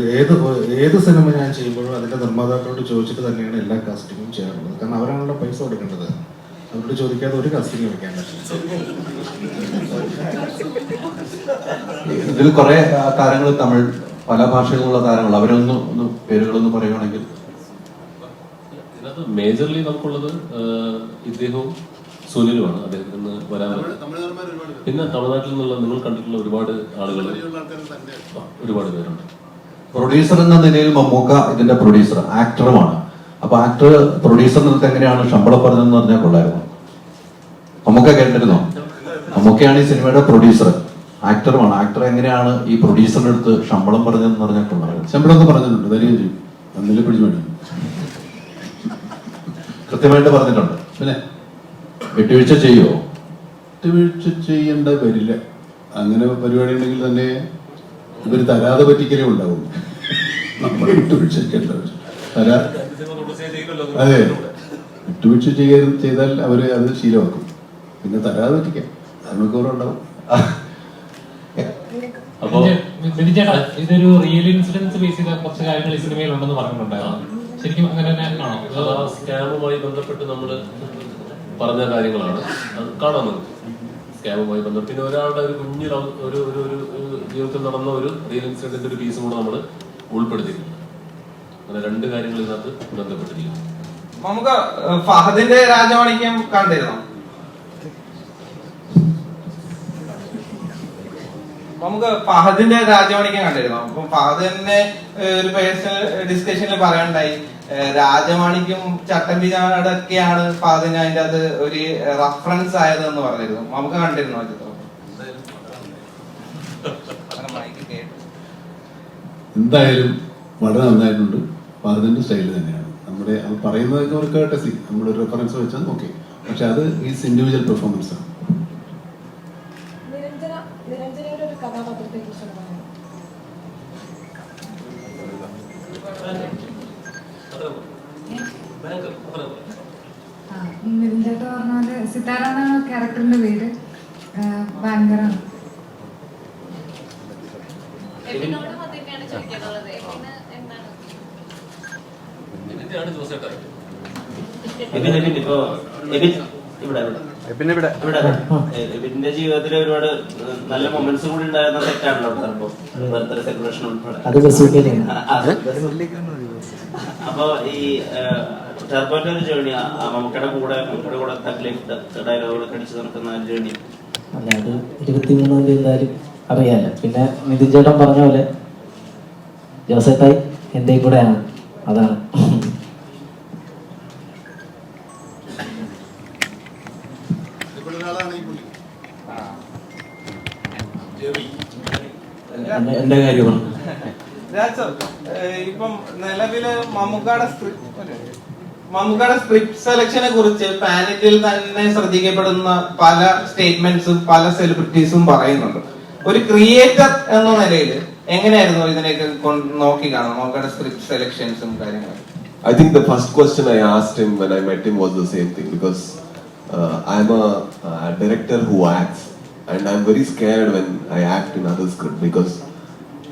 ഏത് സിനിമ ഞാൻ ചെയ്യുമ്പോഴും അതിന്റെ നിർമ്മാതാക്കളോട് ചോദിച്ചിട്ട് തന്നെയാണ് എല്ലാ കാസ്റ്റിങ്ങും ചെയ്യാറുള്ളത്. കാരണം അവരാണല്ലോ പൈസ കൊടുക്കേണ്ടത്. അവരോട് ചോദിക്കാതെ ഒരു കാസ്റ്റിംഗ് വെക്കാൻ പറ്റില്ല. ഇതിൽ കുറെ താരങ്ങൾ തമിഴ് പല ഭാഷകളിലുള്ള താരങ്ങൾ, അവരൊന്ന് പേരുകളൊന്ന് പറയുകയാണെങ്കിൽ. ഇതിനകത്ത് മേജർലി നമുക്കുള്ളത് ഇദ്ദേഹവും സുനിലുമാണ്. അദ്ദേഹത്തിൽ നിന്ന് വരാൻ പിന്നെ തമിഴ്നാട്ടിൽ നിന്നുള്ള നിങ്ങൾ കണ്ടിട്ടുള്ള ഒരുപാട് ആളുകൾ, ഒരുപാട് പേരുണ്ട്. പ്രൊഡ്യൂസർ എന്ന നിലയിൽ മമ്മൂക്ക ഇതിന്റെ പ്രൊഡ്യൂസർ, ആക്ടറുമാണ്. അപ്പൊ ആക്ടർ പ്രൊഡ്യൂസറിന് അടുത്ത് എങ്ങനെയാണ് ശമ്പളം പറഞ്ഞതെന്ന് പറഞ്ഞാൽ കൊള്ളായിരുന്നു. മമ്മൂക്ക കേട്ടിരുന്നോ? മമ്മൂക്കയാണ് ഈ സിനിമയുടെ പ്രൊഡ്യൂസർ, ആക്ടറുമാണ്. ആക്ടർ എങ്ങനെയാണ് ഈ പ്രൊഡ്യൂസറിന്റെ അടുത്ത് ശമ്പളം പറഞ്ഞതെന്ന് പറഞ്ഞാൽ കൊള്ളായിരുന്നു. ശമ്പളമൊക്കെ പറഞ്ഞിട്ടുണ്ട്, തരികയും ചെയ്യും. അന്നിലെ പിടിച്ചു വേണം, കൃത്യമായിട്ട് പറഞ്ഞിട്ടുണ്ട്. പിന്നെ വിട്ടുവീഴ്ച ചെയ്യുമോ? വിട്ടുവീഴ്ച ചെയ്യേണ്ട വരില്ല. അങ്ങനെ പരിപാടി ഉണ്ടെങ്കിൽ തന്നെ ഇവർ തരാതെ പറ്റിക്കലേ ഉണ്ടാവും. നമ്മൾ വിട്ടുവീഴ്ച അതെ, വിട്ടുവീഴ്ച ചെയ്താൽ അവര് അത് ശീലമാക്കും. പിന്നെ തരാതെ പറ്റിക്കാം, അതിനൊക്കെ ഉണ്ടാവും. ഇതൊരു റിയൽ ഇൻസിഡൻസ് ബേസ് ചെയ്ത കുറച്ച് കാര്യങ്ങൾ ഈ സിനിമയിൽ ഉണ്ടെന്ന് പറഞ്ഞിട്ടുണ്ടായിരുന്നു. ശരിക്കും അങ്ങനെ തന്നെ ആണോ? സ്കാമുമായി ബന്ധപ്പെട്ട് നമ്മൾ പറഞ്ഞ കാര്യങ്ങളാണ് അത് കാണാൻ നമുക്ക്. സ്കാമുമായി ബന്ധപ്പെട്ട് പിന്നെ ഒരാളുടെ ഒരു കുഞ്ഞു ഒരു ജീവിതത്തിൽ നടന്ന ഒരു റിയൽ ഇൻസിഡന്റിന്റെ ഒരു പീസും കൂടെ നമ്മൾ ഉൾപ്പെടുത്തിയിട്ടുണ്ട്. അങ്ങനെ 2 കാര്യങ്ങൾ ഇതിനകത്ത് ബന്ധപ്പെട്ടിരിക്കുന്നു. നമുക്ക് ഫഹദിന്റെ രാജമാണിക്യം കണ്ടിരുന്നു? നമുക്ക് ഫഹദിന്റെ രാജമാണിക്യം കണ്ടിരുന്നു. അപ്പൊ ഫഹദ് തന്നെ ഒരു പേഴ്സണൽ ഡിസ്കഷനിൽ പറയണ്ടായി, രാജമാണിക്യം ചട്ടമ്പിനാടൊക്കെയാണ് ഫഹദിന് അതിന്റെ അത് ഒരു റഫറൻസ് ആയതെന്ന് പറഞ്ഞിരുന്നു. നമുക്ക് കണ്ടിരുന്നു ആ ചിത്രം. എന്തായാലും വളരെ നന്നായിട്ടുണ്ട്. ഫഹദിന്റെ സ്റ്റൈല് തന്നെയാണ് നമ്മുടെ അത് പറയുന്നതൊക്കെ ഒരു കേട്ടസി, നമ്മളൊരു റെഫറൻസ് വെച്ചാൽ ഓക്കെ, പക്ഷെ അത് ഈസ് ഇൻഡിവിജ്വൽ പെർഫോമൻസ് ആണ്. നിരഞ്ജേട്ട പറഞ്ഞ സിത്താര എന്നാണ് ക്യാരക്ടറിന്റെ പേര്. ഭയങ്കര എബിന്റെ ജീവിതത്തിൽ ഒരുപാട് നല്ല മൊമെന്റ്സ് കൂടി ഉണ്ടായിരുന്ന സെറ്റാണല്ലോ ബർത്ത്ഡേ സെലിബ്രേഷൻ ഉൾപ്പെടെ. അപ്പൊ ഈ ടർബോന്റെ ഒരു ജേണി, മമ്മൂക്കയുടെ കൂടെ ഡയലോഗുകൾ കടിച്ചു നടക്കുന്ന ജേണി അല്ല, അത് 23 എന്തായാലും അറിയാലോ. പിന്നെ നിതിൻ ചേട്ടൻ പറഞ്ഞ പോലെ ജോസേട്ടായി എൻ്റെ കൂടെയാണ്, അതാണ്. എന്റെ കാര്യം ഇപ്പം നിലവില് മമ്മൂക്കയുടെ സ്ക്രിപ്റ്റ് സെലക്ഷനെ കുറിച്ച് പാനലിൽ തന്നെ ശ്രദ്ധിക്കപ്പെടുന്ന പല സ്റ്റേറ്റ്മെന്റ്സും പല സെലിബ്രിറ്റീസും പറയുന്നുണ്ട്. ഒരു ക്രിയേറ്റർ എന്ന നിലയിൽ എങ്ങനെയായിരുന്നു ഇതിനൊക്കെ നോക്കി കാണാം മമ്മൂക്കയുടെ സ്ക്രിപ്റ്റ് സെലക്ഷൻസും കാര്യങ്ങളും? I think the first question I asked him when I met him was the same thing, because I'm a director who acts, and I'm very scared when I act in other script, because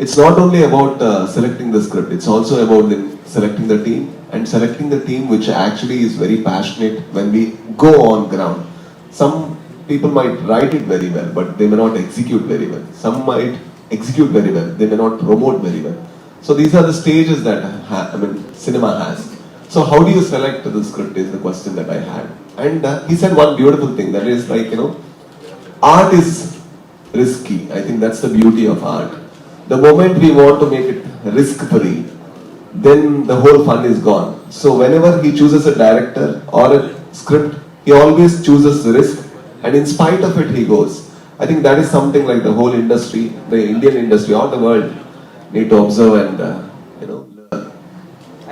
it's not only about selecting the script, it's also about then selecting the team, and selecting the team which actually is very passionate when we go on ground. Some people might write it very well, but they may not execute very well. Some might execute very well, they may not promote very well. So these are the stages that cinema has. So how do you select the script is the question that I had. And he said one beautiful thing, that is like, art is risky. I think that's the beauty of art. The moment we want to make it risk-free, then the whole fun is gone. So whenever he chooses a director or a script, he always chooses risk, and in spite of it he goes. I think that is something like the whole industry, the Indian industry or the world need to observe and learn.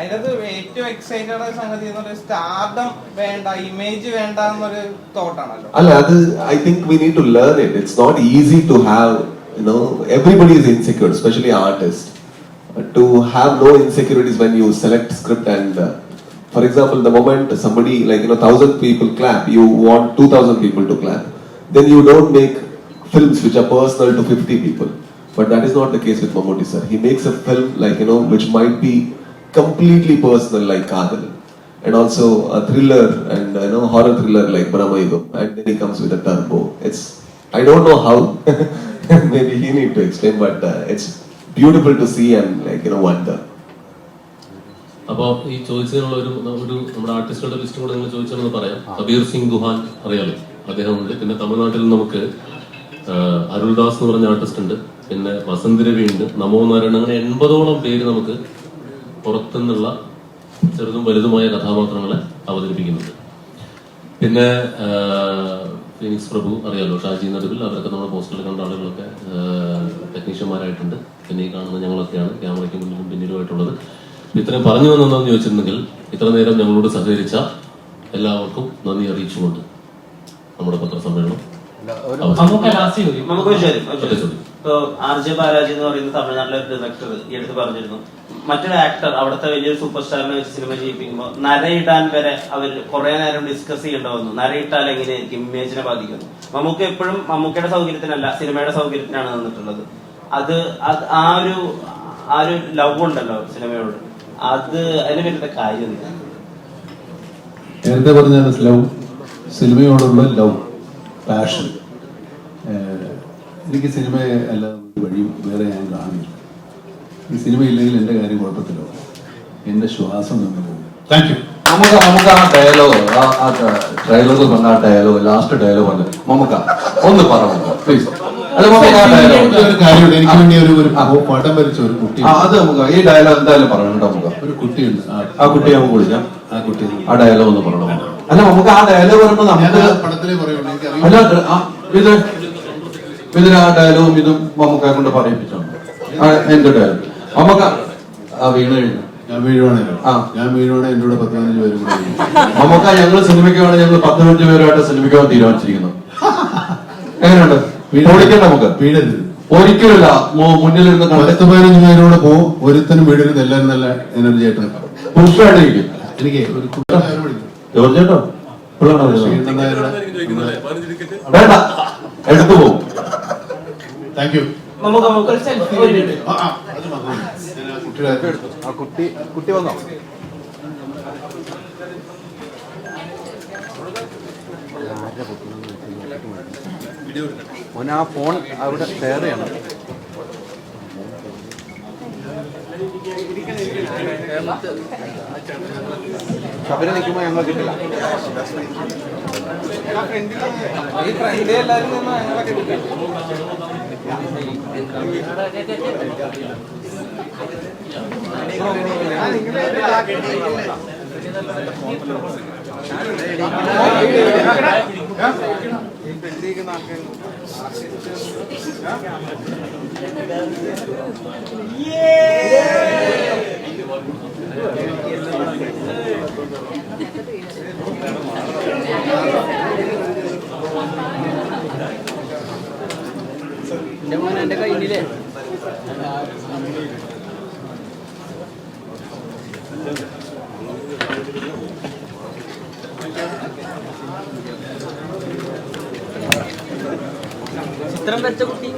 അതിനകത്ത് ഏറ്റവും excited ആയ സംഗതി എന്ന് stardom വേണ്ട, image വേണ്ട എന്നൊരു തോട്ടാണല്ലോ. അല്ല, അത് I think we need to learn it. It's not easy to have, everybody is insecure, especially artists. To have no insecurities when you select script and for example, the moment somebody 1,000 people clap, you want 2,000 people to clap. Then you don't make films which are personal to 50 people. But that is not the case with Mammootty sir. He makes a film which might be completely personal like Kadal, and also a thriller and horror thriller like Brahmayugam, and then he comes with a turbo. I don't know how. Maybe he need to explain, but it's beautiful to see and wonder. അപ്പോൾ ഈ ചോദിച്ചതിനുള്ള ഒരു നമ്മുടെ ആർട്ടിസ്റ്റുകളുടെ list കൂടെ നിങ്ങൾ ചോദിച്ചതെന്ന് പറയാം. കബീർ സിംഗ് ദുഹാൻ അറിയാലോ, അദ്ദേഹമുണ്ട്. പിന്നെ തമിഴ്നാട്ടിൽ നമുക്ക് അരുൾദാസ് എന്ന് പറഞ്ഞ ആർട്ടിസ്റ്റ് ഉണ്ട്. പിന്നെ വസന്ത് രവി ഉണ്ട്, നമോ നാരായണൻ. അങ്ങനെ 80ഓളം പേര് നമുക്ക് പുറത്തുനിന്നുള്ള ചെറുതും വലുതുമായ കഥാപാത്രങ്ങളെ അവതരിപ്പിക്കുന്നുണ്ട്. പിന്നെ ഫീനിക്സ് പ്രഭു അറിയാലോ, ഷാജി നടുവിൽ, അവരൊക്കെ നമ്മുടെ പോസ്റ്ററിൽ കണ്ട ആളുകളൊക്കെ ടെക്നീഷ്യന്മാരായിട്ടുണ്ട്. പിന്നെ ഈ കാണുന്ന ഞങ്ങളൊക്കെയാണ് ക്യാമറയ്ക്ക് മുന്നിലും പിന്നിലുമായിട്ടുള്ളത്. ഇത്രയും പറഞ്ഞു വന്നെന്ന് ചോദിച്ചിട്ടുണ്ടെങ്കിൽ ഇത്ര നേരം ഞങ്ങളോട് സഹകരിച്ച എല്ലാവർക്കും നന്ദി അറിയിച്ചുകൊണ്ട് നമ്മുടെ പത്രസമ്മേളനം ആർ.ജെ. ബാലാജി എന്ന് പറയുന്ന തമിഴ്നാട്ടിലെ ഡയറക്ടർ ഈ അടുത്ത് പറഞ്ഞിരുന്നു, മറ്റൊരു ആക്ടർ അവിടുത്തെ വലിയൊരു സൂപ്പർ സ്റ്റാറിനെ വെച്ച് സിനിമ ചെയ്യിപ്പിക്കുമ്പോൾ നരയിടാൻ വരെ അവർ കുറെ നേരം ഡിസ്കസ് ചെയ്യേണ്ട വന്നു. നരയിട്ടാൽ എങ്ങനെയായിരിക്കും, ഇമേജിനെ ബാധിക്കുന്നു. മമ്മൂക്ക എപ്പോഴും മമ്മൂക്കയുടെ സൗകര്യത്തിനല്ല, സിനിമയുടെ സൗകര്യത്തിനാണ് നിന്നിട്ടുള്ളത്. അത് ആ ഒരു ലവ് ഉണ്ടല്ലോ സിനിമയോട്, അതിന് വരുന്ന കാര്യം നേരത്തെ പറഞ്ഞ ലവ്, സിനിമയോടുള്ള ലവ്, പാഷൻ. എനിക്ക് സിനിമയെ അല്ലാതെ ഒരു വഴിയും വേറെ ഞാൻ കാണില്ല. ഈ സിനിമ ഇല്ലെങ്കിൽ എൻ്റെ കാര്യം കുഴപ്പത്തിലോ, എൻ്റെ ശ്വാസം നിന്ന് പോകും. Thank you. നമുക്ക് ആ ഡയലോഗ്, ട്രെയിലറിൽ പറഞ്ഞ ആ ഡയലോഗ്, ലാസ്റ്റ് ഡയലോഗ് ഉണ്ട്, നമുക്ക് ഒന്ന് പറഞ്ഞു പ്ലീസ്. അല്ല നമുക്ക് ആ dialogue ഒരു കാര്യമുണ്ട്. എനിക്ക് വേണ്ടി ഒരു പടം വരച്ച ഒരു കുട്ടി, അത് നമുക്ക് ഈ ഡയലോഗ് എന്തായാലും പറയണം കേട്ടോ. നമുക്ക് ഒരു കുട്ടിയുണ്ട്. ആ കുട്ടിയെ നമുക്ക് വിളിക്കാം. ആ കുട്ടി ആ ഡയലോഗ് ഒന്ന് പറയണം. അല്ല നമുക്ക് ആ ഡയലോഗ് പറയുമ്പോൾ നമുക്ക് പടത്തിലേ പറയുള്ളൂ. അല്ല ഇതിന് ആ ഡയലോഗും ഇതും മമ്മൂക്കയെ കൊണ്ട് പറയിപ്പിച്ചോണ്ട് എന്ത് ഡയലോഗ് നമുക്ക് വീണ് കഴിഞ്ഞു. ഞാൻ വീഴുവാണല്ലോ. ഞാൻ വീഴുവാണെങ്കിൽ എന്റെ കൂടെ 10-15 പേരും കൂടെ നമുക്ക് ഞങ്ങൾ സിനിമയ്ക്ക് വേണം. ഞങ്ങൾ 10-15 പേരുമായിട്ട് സിനിമയ്ക്ക് പോകാൻ തീരുമാനിച്ചിരിക്കുന്നു. എങ്ങനെയുണ്ട്? ഓടിക്കണ്ട നമുക്ക്. വീഴരുത് ഒരിക്കലില്ല. മുന്നിൽ ഇരുന്ന് 10-15 പേരോടെ പോകും. ഒരുത്തനും വീഴരുത്. എല്ലാവരും നല്ല എനർജി ആയിട്ട് നിൽക്കണം. പുരുഷമായിട്ടിരിക്കും. എനിക്ക് ഒരു ജോർജ് ചേട്ടോ വേണ്ട, എടുത്തു പോകും. Thank you. കുട്ടി വന്നോ? മോനെ ആ ഫോൺ അവിടെ ഷെയർ ചെയ്യണം. ശബരി നിൽക്കുമ്പോ ഞങ്ങൾ കിട്ടില്ല. എന്റെ കയ്യിലേ ചിത്രം വെച്ച കുട്ടി